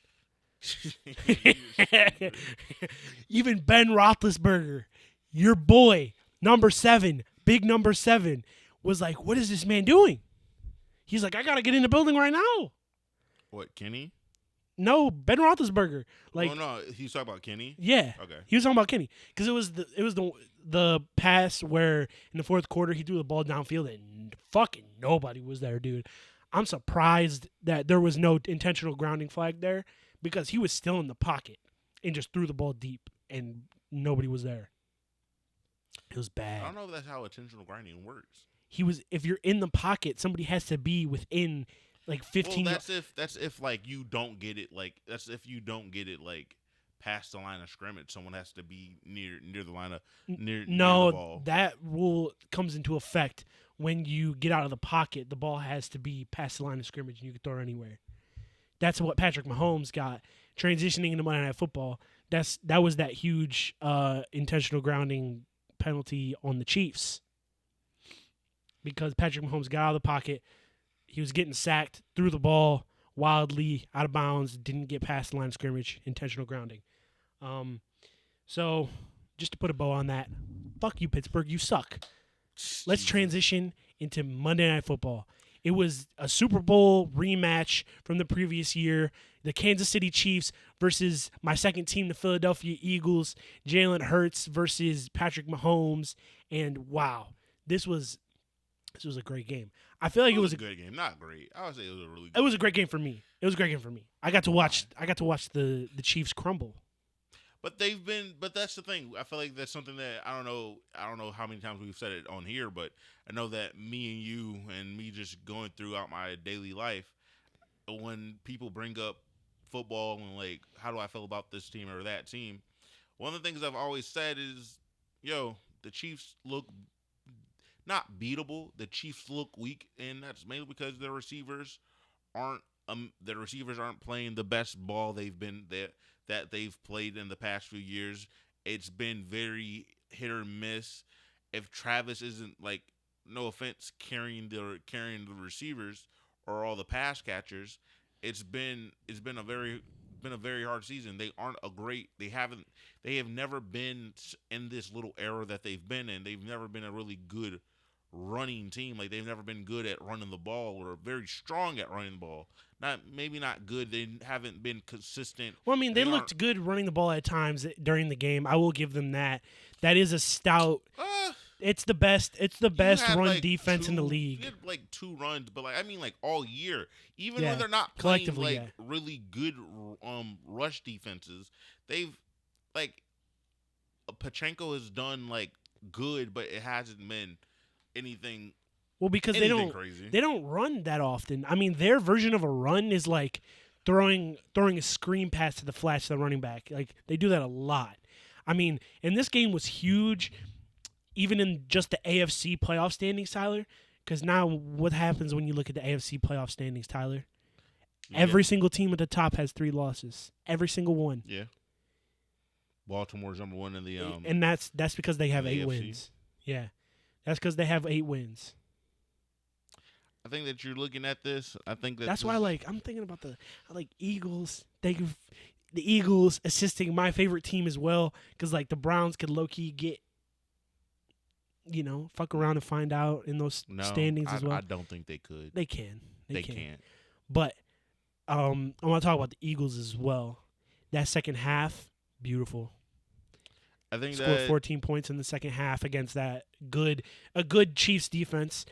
Even Ben Roethlisberger, your boy, number 7, big number 7, was like, what is this man doing? He's like, I got to get in the building right now. What, Kenny? No, Ben Roethlisberger. Like, oh, no, he's talking about Kenny? Yeah. Okay. He was talking about Kenny. Because it was the pass where in the fourth quarter he threw the ball downfield and fucking nobody was there, dude. I'm surprised that there was no intentional grounding flag there because he was still in the pocket and just threw the ball deep and nobody was there. It was bad. I don't know if that's how intentional grounding works. if you're in the pocket, somebody has to be within like 15. Well, that's if like you don't get it like past the line of scrimmage. Someone has to be near the line of near the No, ball. that rule comes into effect when you get out of the pocket. The ball has to be past the line of scrimmage, and you can throw it anywhere. That's what Patrick Mahomes got transitioning into Monday Night Football. That was that huge intentional grounding penalty on the Chiefs because Patrick Mahomes got out of the pocket. He was getting sacked, threw the ball wildly out of bounds, didn't get past the line of scrimmage, intentional grounding. So just to put a bow on that, fuck you, Pittsburgh, you suck. Let's transition into Monday Night Football. It was a Super Bowl rematch from the previous year. The Kansas City Chiefs versus my second team, the Philadelphia Eagles. Jalen Hurts versus Patrick Mahomes. And wow, this was a great game. I feel like it was a good game, not great. I would say it was a really. It was a great game for me. I got to watch the Chiefs crumble. But that's the thing. I feel like that's something that I don't know how many times we've said it on here, but I know that me and you and me just going throughout my daily life, when people bring up football and like, how do I feel about this team or that team? One of the things I've always said is, the Chiefs look not beatable. The Chiefs look weak, and that's mainly because their receivers aren't playing the best ball that they've played in the past few years. It's been very hit or miss. If Travis isn't, like, no offense, carrying the receivers or all the pass catchers, it's been a very hard season. They have never been in this little era that they've been in. They've never been a really good running team. Like, they've never been good at running the ball or very strong at running the ball. Maybe not good. They haven't been consistent. Well, I mean, they looked good running the ball at times during the game. I will give them that. That is a stout. It's the best. It's the best run like defense in the league. You had like 2 runs, but like all year, even when they're not playing really good rush defenses, they've like Pachenko has done like good, but it hasn't been anything. Well, because they don't run that often. I mean, their version of a run is like throwing a screen pass to the flash to the running back. Like, they do that a lot. I mean, and this game was huge, even in just the AFC playoff standings, Tyler. Because now, what happens when you look at the AFC playoff standings, Tyler? Yeah. Every single team at the top has 3 losses. Every single one. Yeah. Baltimore's number 1 in the and that's because they have 8 wins. Yeah, that's because they have 8 wins. I think that you're looking at this. I think that's why I'm thinking about the Eagles. The Eagles assisting my favorite team as well, because like the Browns could low key get, fuck around and find out in those standings as well. I don't think they could. They can. They can't. But I want to talk about the Eagles as well. That second half, beautiful. I think scored 14 points in the second half against a good Chiefs defense.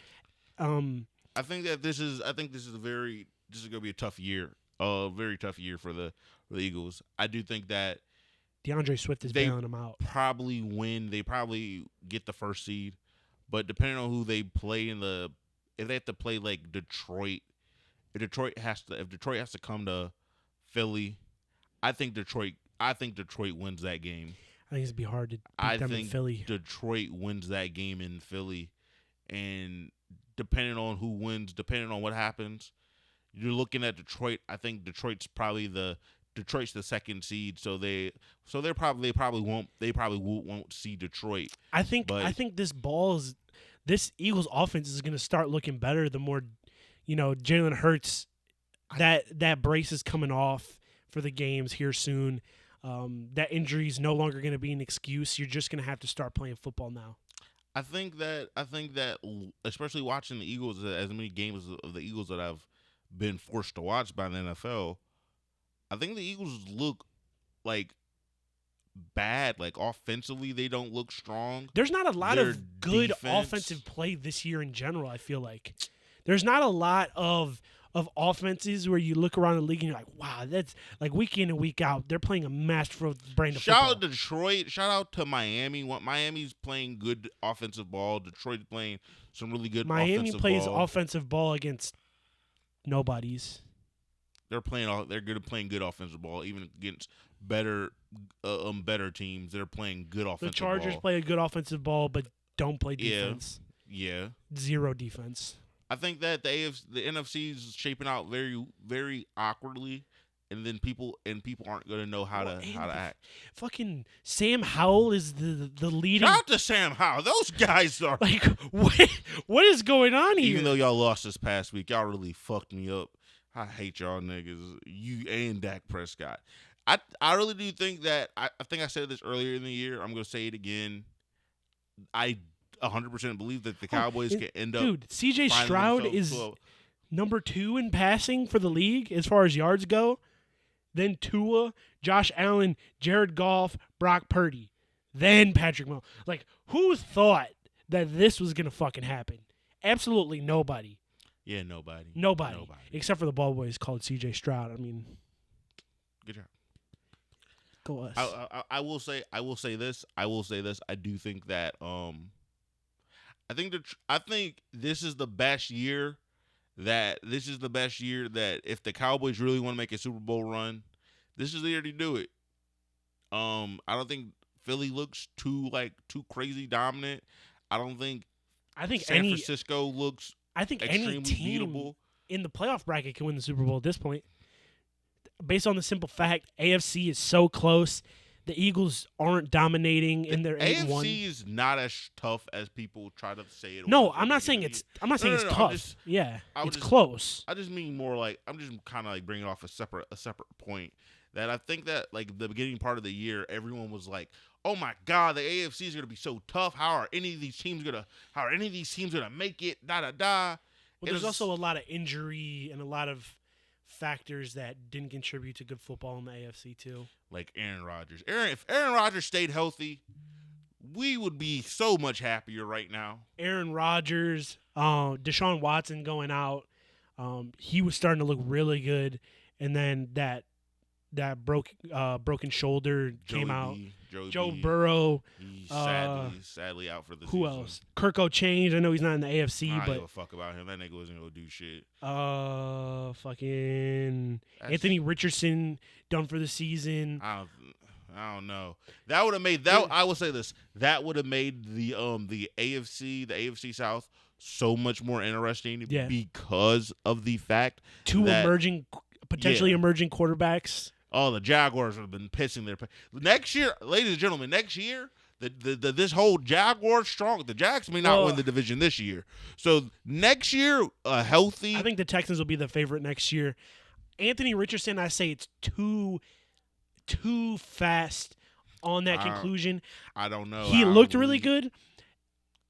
I think this is going to be a tough year. A very tough year for the Eagles. I do think that DeAndre Swift is bailing them out. Probably win. They probably get the first seed, but depending on who they play if they have to play like Detroit, if Detroit has to come to Philly, I think Detroit wins that game. I think it'd be hard to beat them in Philly. Detroit wins that game in Philly, and depending on who wins, depending on what happens, you're looking at Detroit. I think Detroit's the second seed, so they probably won't see Detroit. I think this Eagles offense is going to start looking better the more, Jalen Hurts, that brace is coming off for the games here soon. That injury is no longer going to be an excuse. You're just going to have to start playing football now. I think that especially watching the Eagles, as many games of the Eagles that I've been forced to watch by the NFL, I think the Eagles look like bad. Like, offensively, they don't look strong. There's not a lot of good offensive play this year in general, I feel like. There's not a lot of, of offenses where you look around the league and you're like, wow, that's like week in and week out, they're playing a masterful brand of Shout football. out to Detroit. Shout out to Miami. Miami's playing good offensive ball. Detroit's playing some really good Miami offensive plays ball. offensive ball against nobodies. They're good at playing good offensive ball, even against better teams. They're playing good offensive ball. The Chargers play a good offensive ball, but don't play Yeah. defense. Yeah. Zero defense. I think that the NFC is shaping out very, very awkwardly, and then people aren't going to know how to act. Fucking Sam Howell is the leading. Shout out to Sam Howell. Those guys are like what is going on here? Even though y'all lost this past week, y'all really fucked me up. I hate y'all niggas. You and Dak Prescott. I really do think that I think I said this earlier in the year. I'm going to say it again. I 100% believe that the Cowboys can end up. Dude, CJ Stroud is number 2 in passing for the league as far as yards go. Then Tua, Josh Allen, Jared Goff, Brock Purdy. Then Patrick Mahomes. Like, who thought that this was going to fucking happen? Absolutely nobody. Yeah, nobody. Except for the ball boys called CJ Stroud. I mean, good job. Go us. I will say this. I do think that I think this is the best year that if the Cowboys really want to make a Super Bowl run, this is the year to do it. I don't think Philly looks too crazy dominant. I think San Francisco looks extremely any team beatable in the playoff bracket can win the Super Bowl at this point. Based on the simple fact, AFC is so close. The Eagles aren't dominating in their 8-1. AFC is not as tough as people try to say it. No, I'm not saying it's tough. It's close. I just mean more like I'm just kind of like bringing off a separate point that I think that like the beginning part of the year, everyone was like, "Oh my God, the AFC is going to be so tough. How are any of these teams gonna make it?" Da da da. Well, there's also a lot of injury and a lot of factors that didn't contribute to good football in the AFC too. Like Aaron Rodgers. If Aaron Rodgers stayed healthy, we would be so much happier right now. Aaron Rodgers, Deshaun Watson going out, he was starting to look really good, and then that broken shoulder came out. Joe Burrow. He's sadly out for the season. Who else? Kirk O'Chain. I know he's not in the AFC, I don't but give a fuck about him. That nigga wasn't gonna do shit. Fucking Anthony Richardson done for the season. I don't know. That would have made that. I will say this. That would have made the AFC South so much more interesting because of the fact potentially emerging quarterbacks. Oh, the Jaguars have been pissing their pants. Next year, ladies and gentlemen, this whole Jaguars strong. The Jags may not win the division this year. So next year, healthy. I think the Texans will be the favorite next year. Anthony Richardson, I say it's too fast on that conclusion. I don't know. He looked really good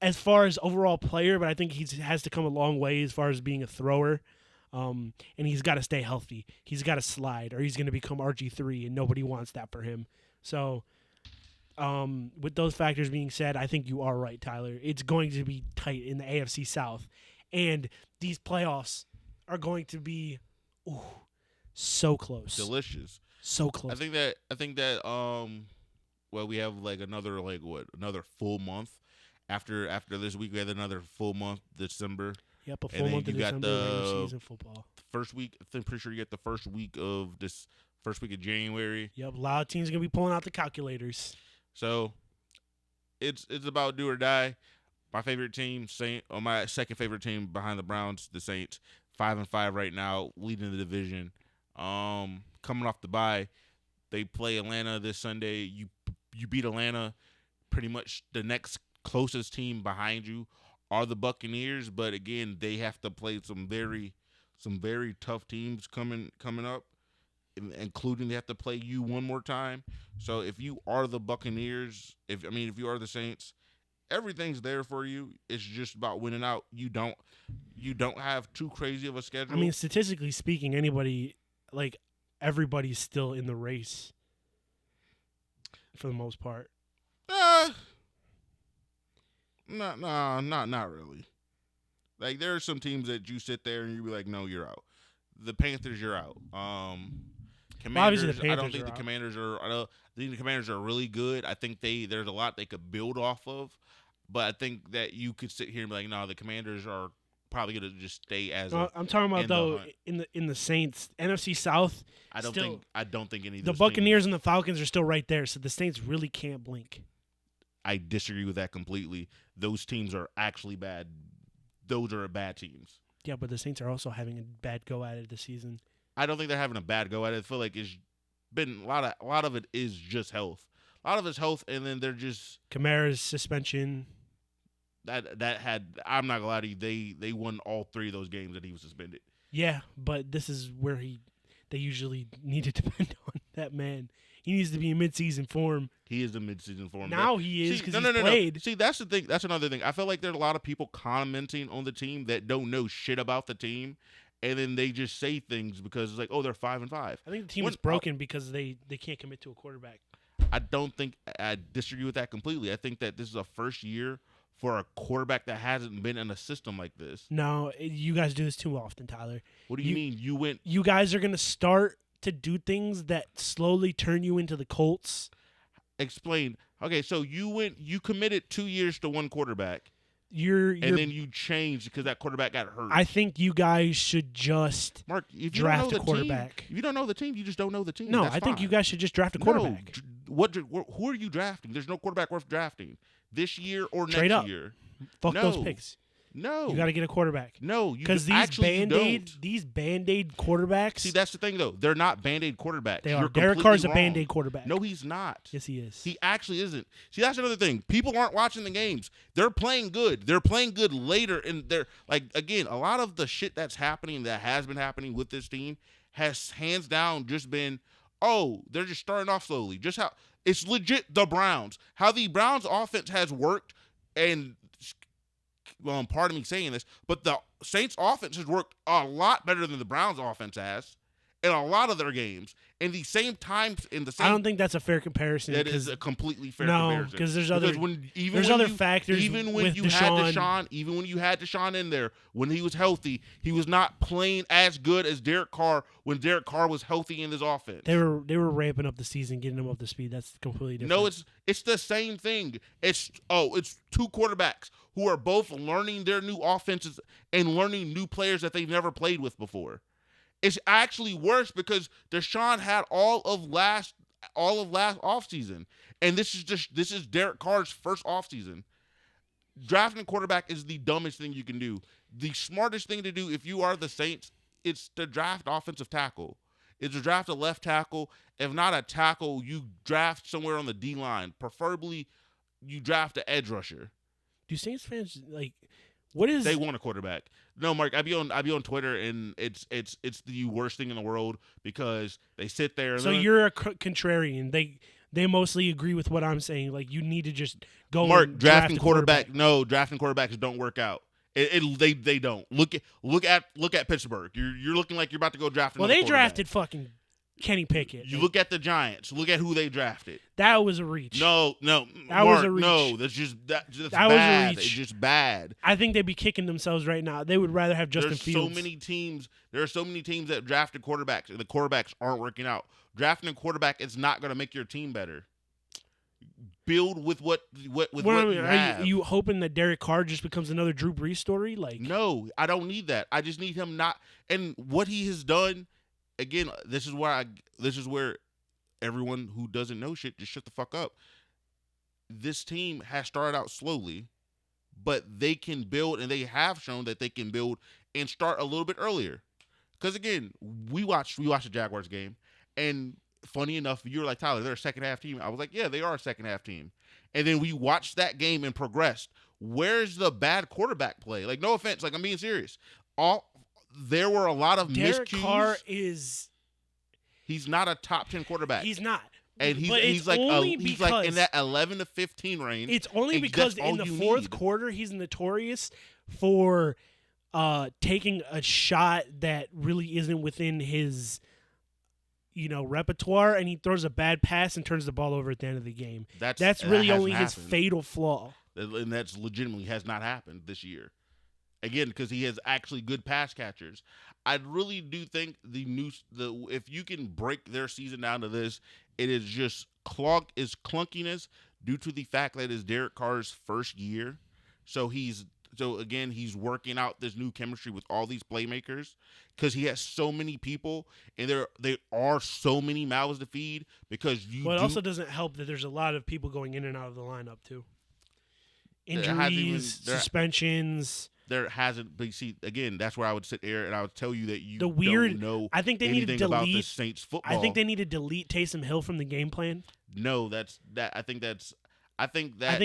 as far as overall player, but I think he has to come a long way as far as being a thrower. And he's got to stay healthy. He's got to slide, or he's going to become RG3, and nobody wants that for him. So, with those factors being said, I think you are right, Tyler. It's going to be tight in the AFC South, and these playoffs are going to be so close, delicious, so close. I think that well, we have like another full month after this week. We have another full month, December. Yep, a full month of December regular season football. First week, I'm pretty sure you get the first week of January. Yep, a lot of teams are gonna be pulling out the calculators. So, it's about do or die. My favorite team, my second favorite team behind the Browns, the Saints, 5-5 right now, leading the division. Coming off the bye, they play Atlanta this Sunday. You beat Atlanta, pretty much the next closest team behind you are the Buccaneers, but again, they have to play some very tough teams coming up, including they have to play you one more time. So if you are the Buccaneers, if you are the Saints, everything's there for you. It's just about winning out. You don't have too crazy of a schedule. I mean, statistically speaking, everybody's still in the race for the most part. Not really. Like, there are some teams that you sit there and you be like, no, you're out. the Panthers, you're out. Obviously, Commanders, the I don't Panthers think are the out. Commanders are. I think the Commanders are really good. I think there's a lot they could build off of, but I think that you could sit here and be like, no, the Commanders are probably going to just stay as a I'm talking about in the though hunt. in the Saints NFC South. I don't still, think any of the those Buccaneers teams, and the Falcons are still right there, so the Saints really can't blink. I disagree with that completely. Those teams are actually bad. Those are bad teams. Yeah, but the Saints are also having a bad go at it this season. I don't think they're having a bad go at it. I feel like it's been a lot of it is just health. A lot of it's health, and then they're just Kamara's suspension. that had. I'm not gonna lie to you. They won all 3 of those games that he was suspended. Yeah, but this is where they usually need to depend on that man. He needs to be in midseason form. He is the midseason form. Now he is because he's no. played. See, that's the thing. That's another thing. I feel like there's a lot of people commenting on the team that don't know shit about the team, and then they just say things because it's like, oh, they're 5-5. I think the team is broken because they can't commit to a quarterback. I disagree with that completely. I think that this is a first year for a quarterback that hasn't been in a system like this. No, you guys do this too often, Tyler. What do you mean? You went. You guys are going to start to do things that slowly turn you into the Colts. Explain. Okay, so you committed 2 years to one quarterback. And then you changed because that quarterback got hurt. I think you guys should just Mark, if you draft don't know a quarterback. If you don't know the team, you just don't know the team. No, That's I think fine. you guys should just draft a quarterback. No, who are you drafting? There's no quarterback worth drafting this year or Trade next up. year. Fuck No. those picks. No, You got to get a quarterback. no, Because you these Band-Aid quarterbacks. See, that's the thing though. They're not Band-Aid quarterbacks. They are. You're Derek completely Carr's a wrong. Band-Aid quarterback. No, he's not. Yes, he is. He actually isn't. See, that's another thing. People aren't watching the games. They're playing good. They're playing good later, and they're like again, a lot of the shit that's happening that has been happening with this team has hands down just been, oh, they're just starting off slowly. Just how it's legit the Browns. How the Browns offense has worked, and pardon me saying this, but the Saints offense has worked a lot better than the Browns offense has in a lot of their games. In the same times, in the same. I don't think that's a fair comparison. That is a completely fair no, comparison. because there's other factors. Even when with you Deshaun. had Deshaun, even when you had Deshaun in there, when he was healthy, he was not playing as good as Derek Carr when Derek Carr was healthy in his offense. They were ramping up the season, getting him up to speed. That's completely different. No, it's the same thing. It's 2 quarterbacks who are both learning their new offenses and learning new players that they've never played with before. It's actually worse because Deshaun had all of last offseason. And this is Derek Carr's first offseason. Drafting a quarterback is the dumbest thing you can do. The smartest thing to do if you are the Saints, it's to draft offensive tackle. It's to draft a left tackle. If not a tackle, you draft somewhere on the D line. Preferably you draft an edge rusher. Do Saints fans what is They want a quarterback. No, Mark, I be on Twitter and it's the worst thing in the world because they sit there. So you're a contrarian. They mostly agree with what I'm saying. Like you need to just go. Mark, and drafting draft a quarterback. No, drafting quarterbacks don't work out. They don't. Look at Pittsburgh. You're looking like you're about to go draft. Well, they drafted fucking Kenny Pickett. You look at the Giants. Look at who they drafted. That was a reach. No, that Mark, was a reach. No, that's bad. Was a reach. It's just bad. I think they'd be kicking themselves right now. They would rather have Justin Fields. There are so many teams that drafted quarterbacks, and the quarterbacks aren't working out. Drafting a quarterback is not going to make your team better. Build with what you have. Are you hoping that Derek Carr just becomes another Drew Brees story? No, I don't need that. I just need him not. And what he has done. Again, this is where everyone who doesn't know shit just shut the fuck up. This team has started out slowly, but they can build, and they have shown that they can build and start a little bit earlier. Because again, we watched the Jaguars game, and funny enough, you were like, Tyler, they're a second half team. I was like, yeah, they are a second half team. And then we watched that game and progressed. Where's the bad quarterback play? Like, no offense, like I'm being serious. There were a lot of Derek miscues. Carr is. He's not a top 10 quarterback. He's not. And he's like in that 11 to 15 range. It's only because in the fourth quarter he's notorious for taking a shot that really isn't within his repertoire, and he throws a bad pass and turns the ball over at the end of the game. That's really only his fatal flaw. And that's legitimately has not happened this year. Again, because he has actually good pass catchers. I really do think if you can break their season down to this, it is just clunkiness due to the fact that it's Derek Carr's first year. So he's working out this new chemistry with all these playmakers because he has so many people and there are so many mouths to feed because Well, it also doesn't help that there's a lot of people going in and out of the lineup too. Injuries, suspensions. There hasn't, but see, again, that's where I would sit there and I would tell you that you don't know I think they need to delete about the Saints football. I think they need to delete Taysom Hill from the game plan. No, I think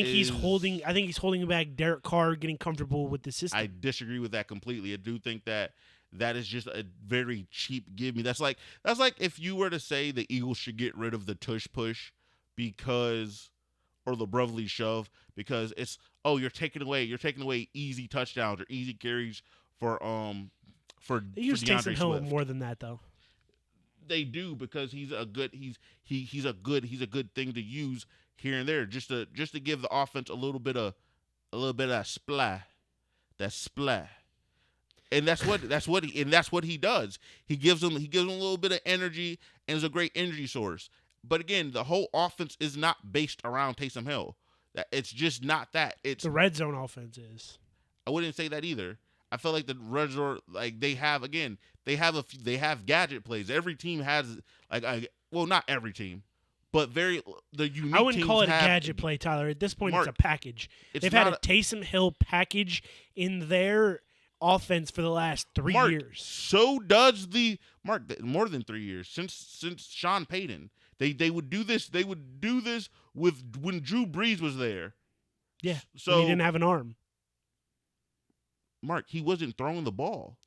he's holding back Derek Carr getting comfortable with the system. I disagree with that completely. I do think that is just a very cheap give me. That's like if you were to say the Eagles should get rid of the tush push or the brotherly shove because it's you're taking away easy touchdowns or easy carries for they use DeAndre Taysom Hill Swift. more than that though. They do because he's a good thing to use here and there just to give the offense a little bit of splat. That splat. And that's what he does. He gives them a little bit of energy and is a great energy source. But again, the whole offense is not based around Taysom Hill. It's just not that. It's the red zone offense is. I wouldn't say that either. I feel like the red zone, like they have gadget plays. Every team has not every team, but the unique. I wouldn't call it a have, gadget play, Tyler. At this point, Mark, it's a package. They've had a Taysom Hill package in their offense for the last 3 years. So does more than 3 years since Sean Payton. They would do this. They would do this when Drew Brees was there. Yeah. So he didn't have an arm. Mark, he wasn't throwing the ball.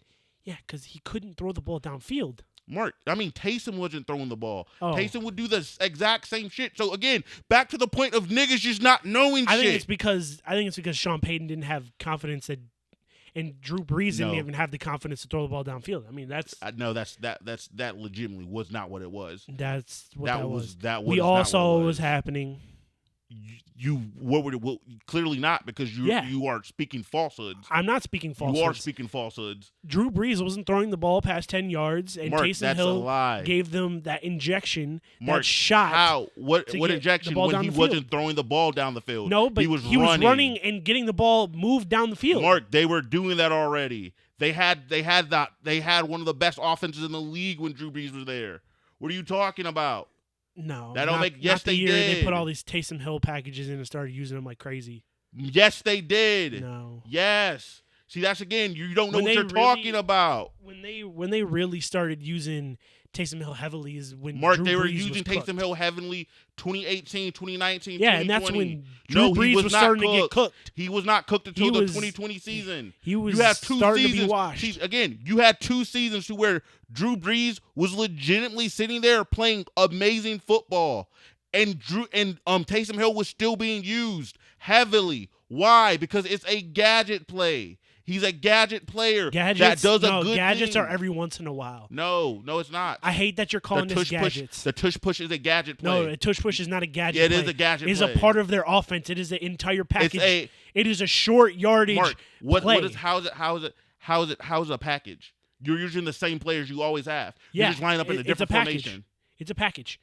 Yeah, because he couldn't throw the ball downfield. Mark, I mean, Taysom wasn't throwing the ball. Oh. Taysom would do the exact same shit. So again, back to the point of niggas just not knowing shit. I think it's because Sean Payton didn't have confidence that, and Drew Brees didn't even have the confidence to throw the ball downfield. I mean, that legitimately was not what it was. That's what that was. We all saw what was happening. Clearly not because you are speaking falsehoods. I'm not speaking falsehoods. You are speaking falsehoods. Drew Brees wasn't throwing the ball past 10 yards, and Mark, Taysom Hill gave them that injection, Mark, that shot. How? What injection when he wasn't throwing the ball down the field? No, but he was running and getting the ball moved down the field. Mark, they were doing that already. They had one of the best offenses in the league when Drew Brees was there. What are you talking about? No, that don't make. Yes, they did. They put all these Taysom Hill packages in and started using them like crazy. Yes, they did. No. Yes. See, that's again. You don't know what you're talking about. When they really started using Taysom Hill heavily is when Mark, Drew they were Brees using Taysom Hill heavily 2018, 2019, yeah, 2020. and that's when Drew Brees was starting to get cooked. He was not cooked until the 2020 season. He was starting to be washed. Again, you had 2 seasons to where Drew Brees was legitimately sitting there playing amazing football, and Taysom Hill was still being used heavily. Why? Because it's a gadget play. That does a good gadgets thing. Are every once in a while. No, it's not. I hate that you're calling this gadgets. The tush push is a gadget play. No, a tush push is not a gadget play. It is a gadget play. It is a part of their offense. It is the entire package. It is a short yardage play. How is it a package? You're using the same players you always have. Yeah, you just line up in a different formation. It's a package.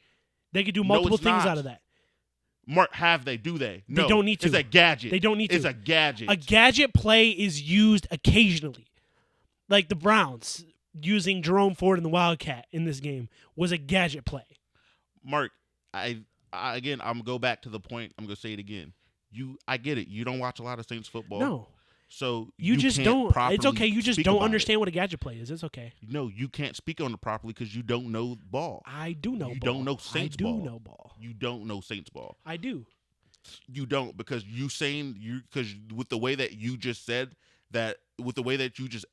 They could do multiple things out of that. Mark, do they? No, they don't need to. It's a gadget. They don't need to. It's a gadget. A gadget play is used occasionally. Like the Browns using Jerome Ford and the Wildcat in this game was a gadget play. Mark, I'm going to go back to the point. I'm going to say it again. I get it. You don't watch a lot of Saints football. No. So you just don't. It's okay. You just don't understand what a gadget play is. It's okay. No, you can't speak on it properly because you don't know ball. I do know. You don't know Saints ball. I do know ball. You don't know Saints ball. I do. You don't because with the way that you just said that, with the way that you just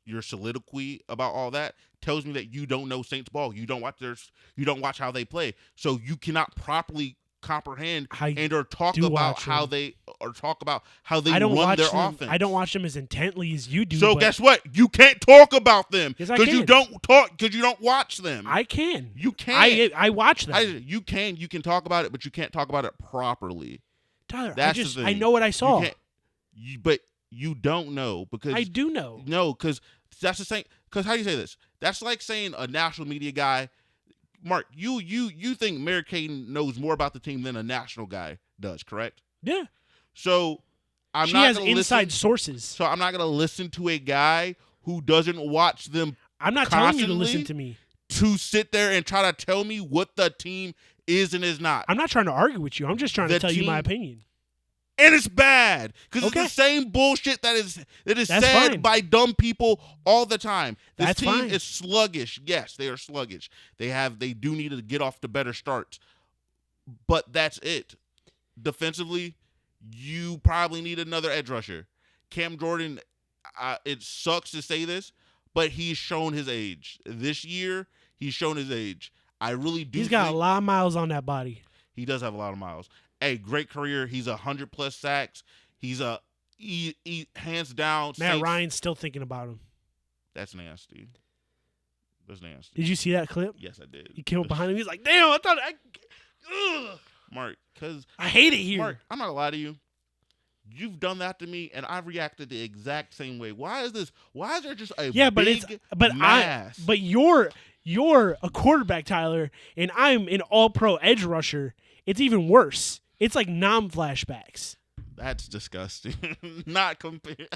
your soliloquy about all that tells me that you don't know Saints ball. You don't watch how they play. So you cannot properly comprehend or talk about how they run their offense. I don't watch them as intently as you do. So guess what? You can't talk about them because you don't watch them. I can. You can. I watch them. You can talk about it, but you can't talk about it properly. Tyler, I know what I saw. But You don't know because I do know. No, because that's the same. Because how do you say this? That's like saying a national media guy. Mark, you think Mary Kay knows more about the team than a national guy does, correct? Yeah. So I'm She not has gonna inside listen, sources. So I'm not going to listen to a guy who doesn't watch them. I'm not telling you to listen to me. To sit there and try to tell me what the team is and is not. I'm not trying to argue with you. I'm just trying to tell you my opinion. And it's bad because it's the same bullshit that is That's said fine. by dumb people all the time. This That's team fine. is sluggish. Yes, they are sluggish. They do need to get off to better starts. But that's it. Defensively, you probably need another edge rusher. Cam Jordan, it sucks to say this, but he's shown his age. This year, he's shown his age. I really do. He's got a lot of miles on that body. He does have a lot of miles. Hey, great career. He's 100+ sacks. He's hands down. Matt Ryan's still thinking about him. That's nasty. That's nasty. Did you see that clip? Yes, I did. He came up behind him. He's like, "Damn, I thought ugh." Mark, because I hate it here. Mark, I'm not gonna lie to you. You've done that to me, and I've reacted the exact same way. Why is this? Why is there just a big mass? But you're a quarterback, Tyler, and I'm an All-Pro edge rusher. It's even worse. It's like non-flashbacks. That's disgusting. Not compared.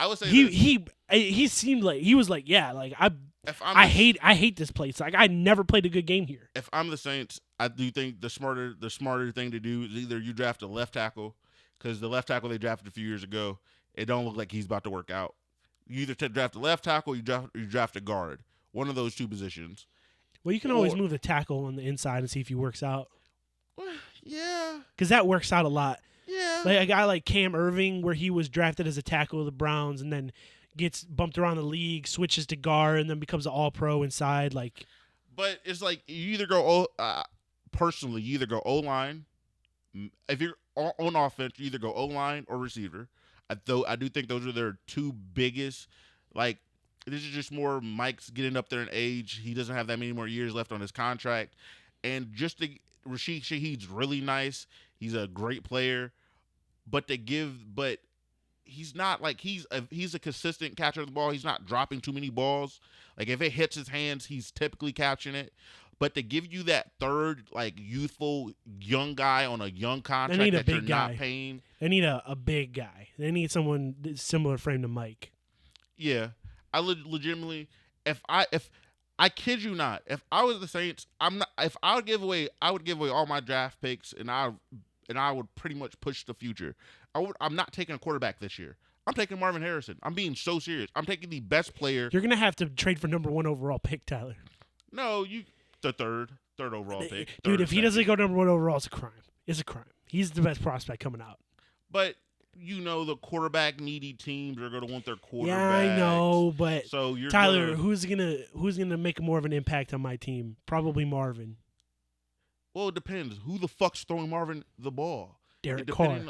I would say he seemed like he was like, yeah, like I hate this place. Like I never played a good game here. If I'm the Saints, I do think the smarter thing to do is either you draft a left tackle, because the left tackle they drafted a few years ago, it don't look like he's about to work out. You either draft a left tackle, or you draft a guard. One of those two positions. Well, you can always move the tackle on the inside and see if he works out. Yeah. Because that works out a lot. Yeah. Like a guy like Cam Irving, where he was drafted as a tackle of the Browns and then gets bumped around the league, switches to guard, and then becomes an All-Pro inside. Like, but it's like you either go personally, you either go O-line. If you're on offense, you either go O-line or receiver. I do think those are their two biggest. Like, this is just more Mike's getting up there in age. He doesn't have that many more years left on his contract, and Rashid Shaheed's really nice. He's a great player, but he's not like he's a consistent catcher of the ball. He's not dropping too many balls. Like if it hits his hands, he's typically catching it. But to give you that third, like youthful young guy on a young contract that you're not paying, they need a big guy. They need someone similar frame to Mike. Yeah, I legitimately, if I kid you not, if I was the Saints, I would give away all my draft picks, and I would pretty much push the future. I'm not taking a quarterback this year. I'm taking Marvin Harrison. I'm being so serious. I'm taking the best player. You're gonna have to trade for number 1 overall pick, Tyler. No, the third overall pick. Dude, if he doesn't go number 1 overall, it's a crime. It's a crime. He's the best prospect coming out. But the quarterback needy teams are gonna want their quarterback. Yeah, I know, but so you're Tyler, who's gonna make more of an impact on my team? Probably Marvin. Well, it depends. Who the fuck's throwing Marvin the ball? Derek Carr.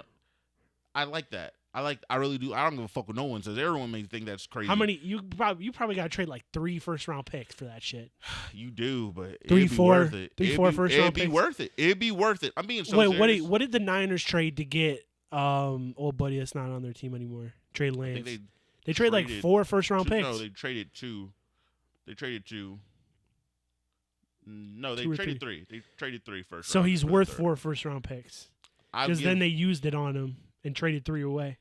I like that. I really do. I don't give a fuck what no one says. Everyone may think that's crazy. How many? You probably got to trade like 3 first-round picks for that shit. You do, but 3, 4, it'd be worth it. 3, 4 first-round picks. It'd be worth it. It'd be worth it. I'm being so serious. What did the Niners trade to get old buddy that's not on their team anymore? Trey Lance. They traded like 4 first-round picks. No, they traded 2. No, they traded 3. They traded 3 first. So he's worth 4 first-round picks. Because then they used it on him and traded 3 away.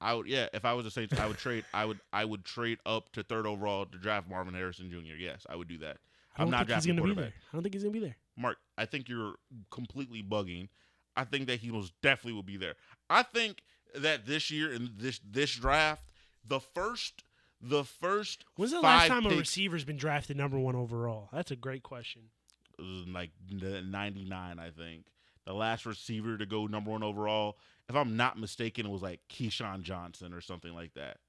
If I was the Saints, I would trade up to 3rd overall to draft Marvin Harrison Jr. Yes, I would do that. I'm not drafting a quarterback. I don't think he's gonna be there. Mark, I think you're completely bugging. I think that he most definitely will be there. I think that this year in this draft, the first. When's the last time a receiver's been drafted number 1 overall? That's a great question. It was like 99, I think. The last receiver to go number 1 overall, if I'm not mistaken, it was like Keyshawn Johnson or something like that.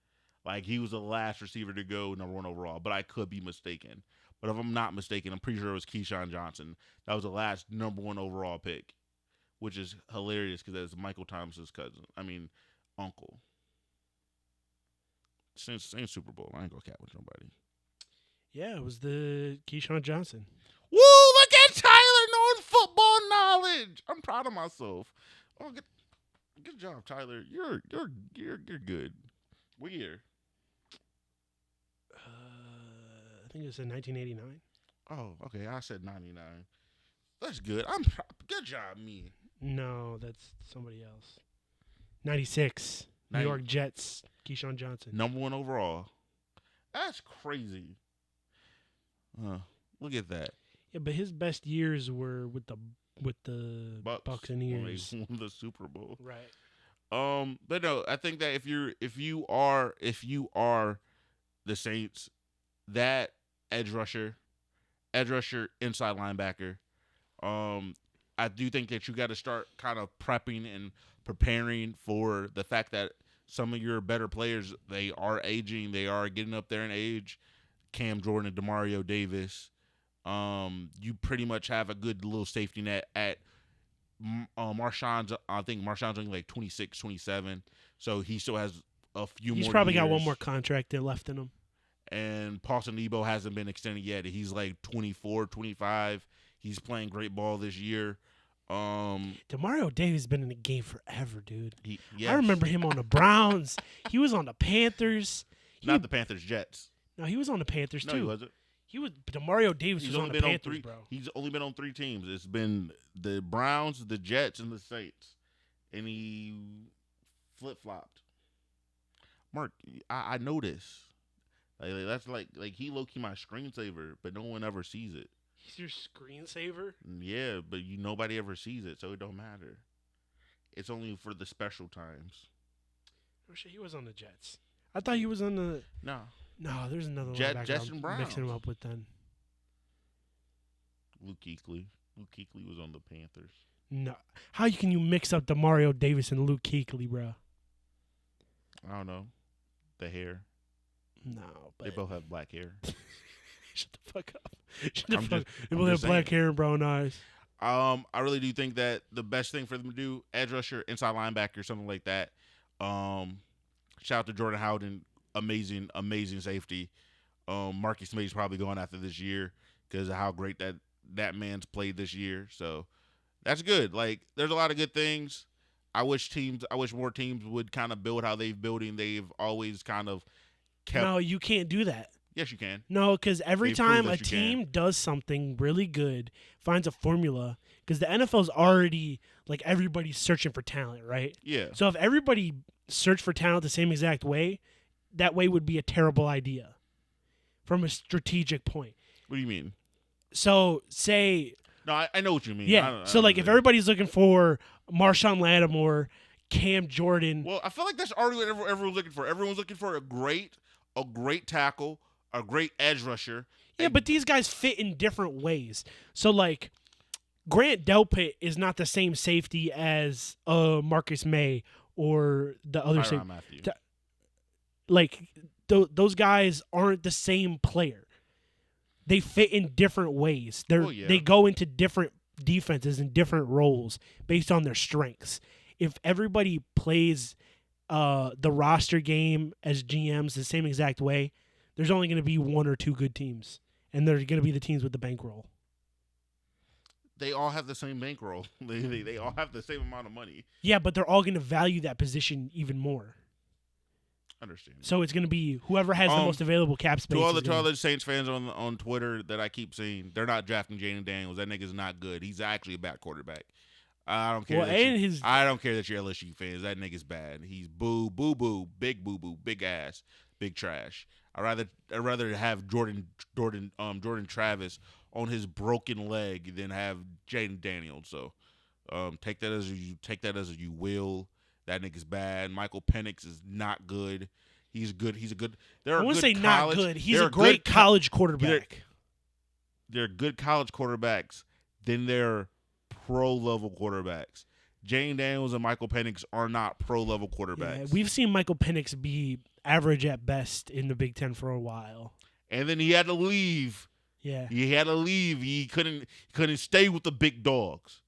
Like he was the last receiver to go number 1 overall, but I could be mistaken. But if I'm not mistaken, I'm pretty sure it was Keyshawn Johnson. That was the last number 1 overall pick, which is hilarious because that's Michael Thomas's cousin. I mean, uncle. Same Super Bowl. I ain't gonna cap with nobody. Yeah, it was the Keyshawn Johnson. Woo! Look at Tyler knowing football knowledge. I'm proud of myself. Good job, Tyler. You're good. What year? I think it was in 1989. Oh, okay. I said 99. That's good. Good job, me. No, that's somebody else. 96. New York Jets. Keyshawn Johnson. Number 1 overall. That's crazy. Look at that. Yeah, but his best years were with the Buccaneers. When they won the Super Bowl. Right. But no, I think that if you are the Saints, that edge rusher, inside linebacker, I do think that you got to start kind of prepping and preparing for the fact that some of your better players, they are aging, they are getting up there in age. Cam Jordan and Demario Davis. You pretty much have a good little safety net at Marshawn's. I think Marshawn's only like 26, 27, so he still has a few more. He's probably years. got one more contract left in him. And Paulson Nebo hasn't been extended yet. He's like 24, 25. He's playing great ball this year. Demario Davis has been in the game forever, dude. Yes. I remember him on the Browns. He was on the Panthers. Not the Panthers, Jets. No, he was on the Panthers too. No, he wasn't. He was Demario Davis was on the Panthers, bro. He's only been on 3 teams. It's been the Browns, the Jets, and the Saints, and he flip-flopped. Mark, I know this. Like that's like he low-key my screensaver, but no one ever sees it. He's your screensaver? Yeah, but nobody ever sees it, so it don't matter. It's only for the special times. Oh shit, he was on the Jets. I thought he was on the. No, there's another one. Jets and Browns. Mixing him up with then. Luke Kuechly was on the Panthers. No, how can you mix up Demario Davis and Luke Kuechly, bro? I don't know. The hair. No, but they both have black hair. Shut the fuck up. They both have black hair and brown eyes. I really do think that the best thing for them to do, edge rusher, inside linebacker, something like that. Shout out to Jordan Howden, amazing safety. Marcus May's probably going after this year because of how great that man's played this year. So that's good. Like, there's a lot of good things. I wish more teams would kind of build how they've building. They've always kind of kept. No, you can't do that. Yes, you can. No, because every time a team does something really good, finds a formula, because the NFL's already, like, everybody's searching for talent, right? Yeah. So if everybody searched for talent the same exact way, that way would be a terrible idea from a strategic point. What do you mean? So, say... No, I know what you mean. Yeah. So, like, if everybody's looking for Marshawn Lattimore, Cam Jordan... Well, I feel like that's already what everyone's looking for. Everyone's looking for a great tackle, a great edge rusher. Yeah, but these guys fit in different ways. So, like, Grant Delpit is not the same safety as Marcus May or the other safety. Like, those guys aren't the same player. They fit in different ways. They go into different defenses and different roles based on their strengths. If everybody plays the roster game as GMs the same exact way, there's only going to be 1 or 2 good teams, and they're going to be the teams with the bankroll. They all have the same bankroll. They all have the same amount of money. Yeah, but they're all going to value that position even more. Understand. So it's going to be whoever has the most available cap space. To all the Saints fans on Twitter that I keep seeing, they're not drafting Jaden Daniels. That nigga's not good. He's actually a bad quarterback. I don't care. I don't care that you're LSU fans. That nigga's bad. He's boo boo, big ass, big trash. I'd rather have Jordan Travis on his broken leg than have Jaden Daniels. So take that as you will. That nigga's bad. Michael Penix is not good. He's good. He's a good. I wouldn't say not good. He's a great college quarterback. They're good college quarterbacks. Then they're pro-level quarterbacks. Jane Daniels and Michael Penix are not pro-level quarterbacks. Yeah, we've seen Michael Penix be average at best in the Big Ten for a while. And then he had to leave. Yeah. He had to leave. He couldn't stay with the big dogs.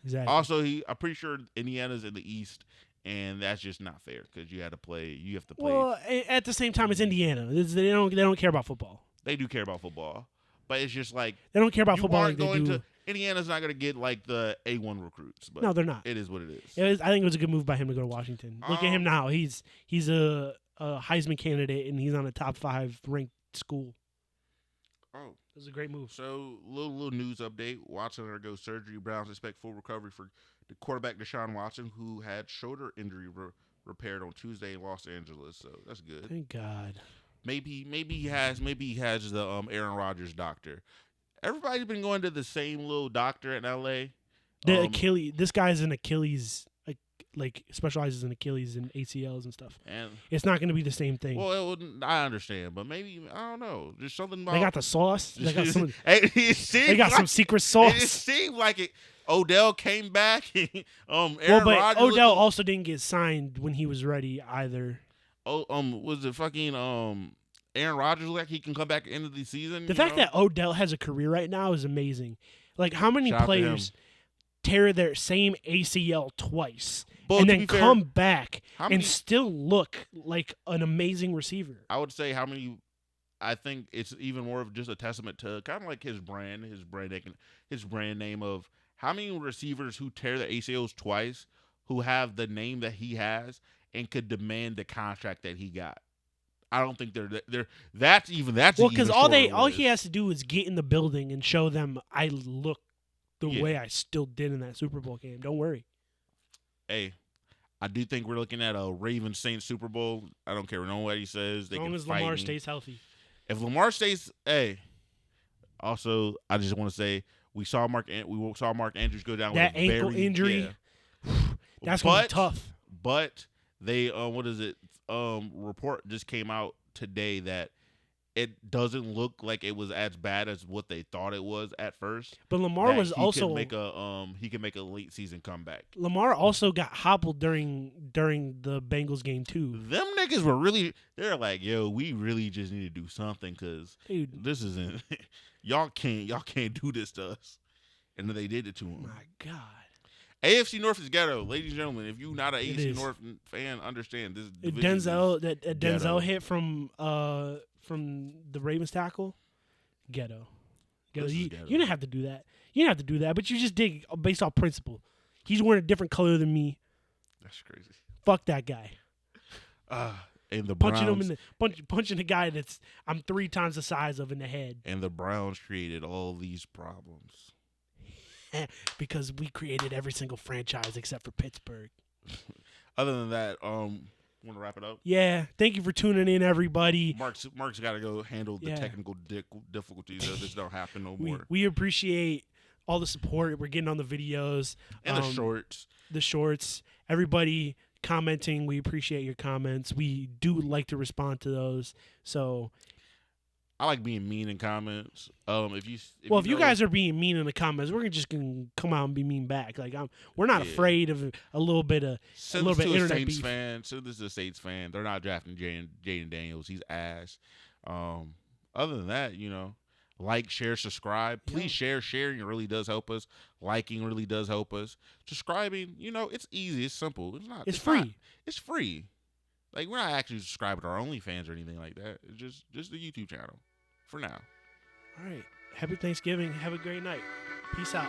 Exactly. Also, I'm pretty sure Indiana's in the East. And that's just not fair because you have to play. Well, at the same time, it's Indiana. They don't care about football. They do care about football, but it's just like they don't care about football like they do. Indiana's not going to get like the A1 recruits, but No, they're not. it is what it is. I think it was a good move by him to go to Washington. Look at him now. He's a Heisman candidate, and he's on a top 5 ranked school. Oh, it was a great move. So, little news update. Watson undergoes surgery. Browns expect full recovery for the quarterback Deshaun Watson, who had shoulder injury repaired on Tuesday in Los Angeles. So that's good. Thank God. Maybe he has the Aaron Rodgers doctor. Everybody's been going to the same little doctor in L.A. The Achilles. This guy's an Achilles, like specializes in Achilles and ACLs and stuff. And it's not going to be the same thing. Well, I understand, but maybe I don't know. There's something about they got the sauce. They got some. They got some secret sauce. It seemed like it. Odell came back. Aaron but Rodgers Odell also didn't get signed when he was ready either. Was it fucking Aaron Rodgers like he can come back at the end of the season? The fact that Odell has a career right now is amazing. Like, how many players tear their same ACL twice and then come back and still look like an amazing receiver? I would say how many. I think it's even more of just a testament to kind of like his brand name of how many receivers who tear the ACLs twice, who have the name that he has and could demand the contract that he got. I don't think they're that's well, because all he has to do is get in the building and show them I look the way I still did in that Super Bowl game. Don't worry. Hey, I do think we're looking at a Ravens Saints Super Bowl. I don't care what nobody says. As long as Lamar stays healthy. If Lamar stays, also I just want to say we saw Mark Andrews go down that with a ankle injury. Yeah. That's gonna be tough. But they report just came out today that it doesn't look like it was as bad as what they thought it was at first. But Lamar was also he can make a late season comeback. Lamar also got hobbled during the Bengals game too. Them niggas were they're like, yo, we really just need to do something because this isn't y'all can't do this to us. And then they did it to him. My God. AFC North is ghetto, ladies and gentlemen. If you're not an AFC North fan, understand this. Denzel hit from the Ravens tackle, ghetto. You didn't have to do that. You didn't have to do that, but you just did based off principle. He's wearing a different color than me. That's crazy. Fuck that guy. And the punching Browns, him punching a guy that's I'm 3 times the size of in the head. And the Browns created all these problems. Because we created every single franchise except for Pittsburgh. Other than that, want to wrap it up? Yeah. Thank you for tuning in, everybody. Mark's got to go handle the technical difficulties of this. Don't happen no more. We appreciate all the support we're getting on the videos and the shorts. The shorts. Everybody commenting. We appreciate your comments. We do like to respond to those. So. I like being mean in comments. If you guys are being mean in the comments, we're just gonna come out and be mean back. Like we're not afraid of a little bit of internet beef. Send this to a Saints fan. They're not drafting Jaden Daniels. He's ass. Other than that, like, share, subscribe. Please share. Sharing really does help us. Liking really does help us. Subscribing, it's easy. It's simple. It's free. It's free. Like, we're not actually subscribing to our OnlyFans or anything like that. It's just the YouTube channel for now. All right. Happy Thanksgiving. Have a great night. Peace out.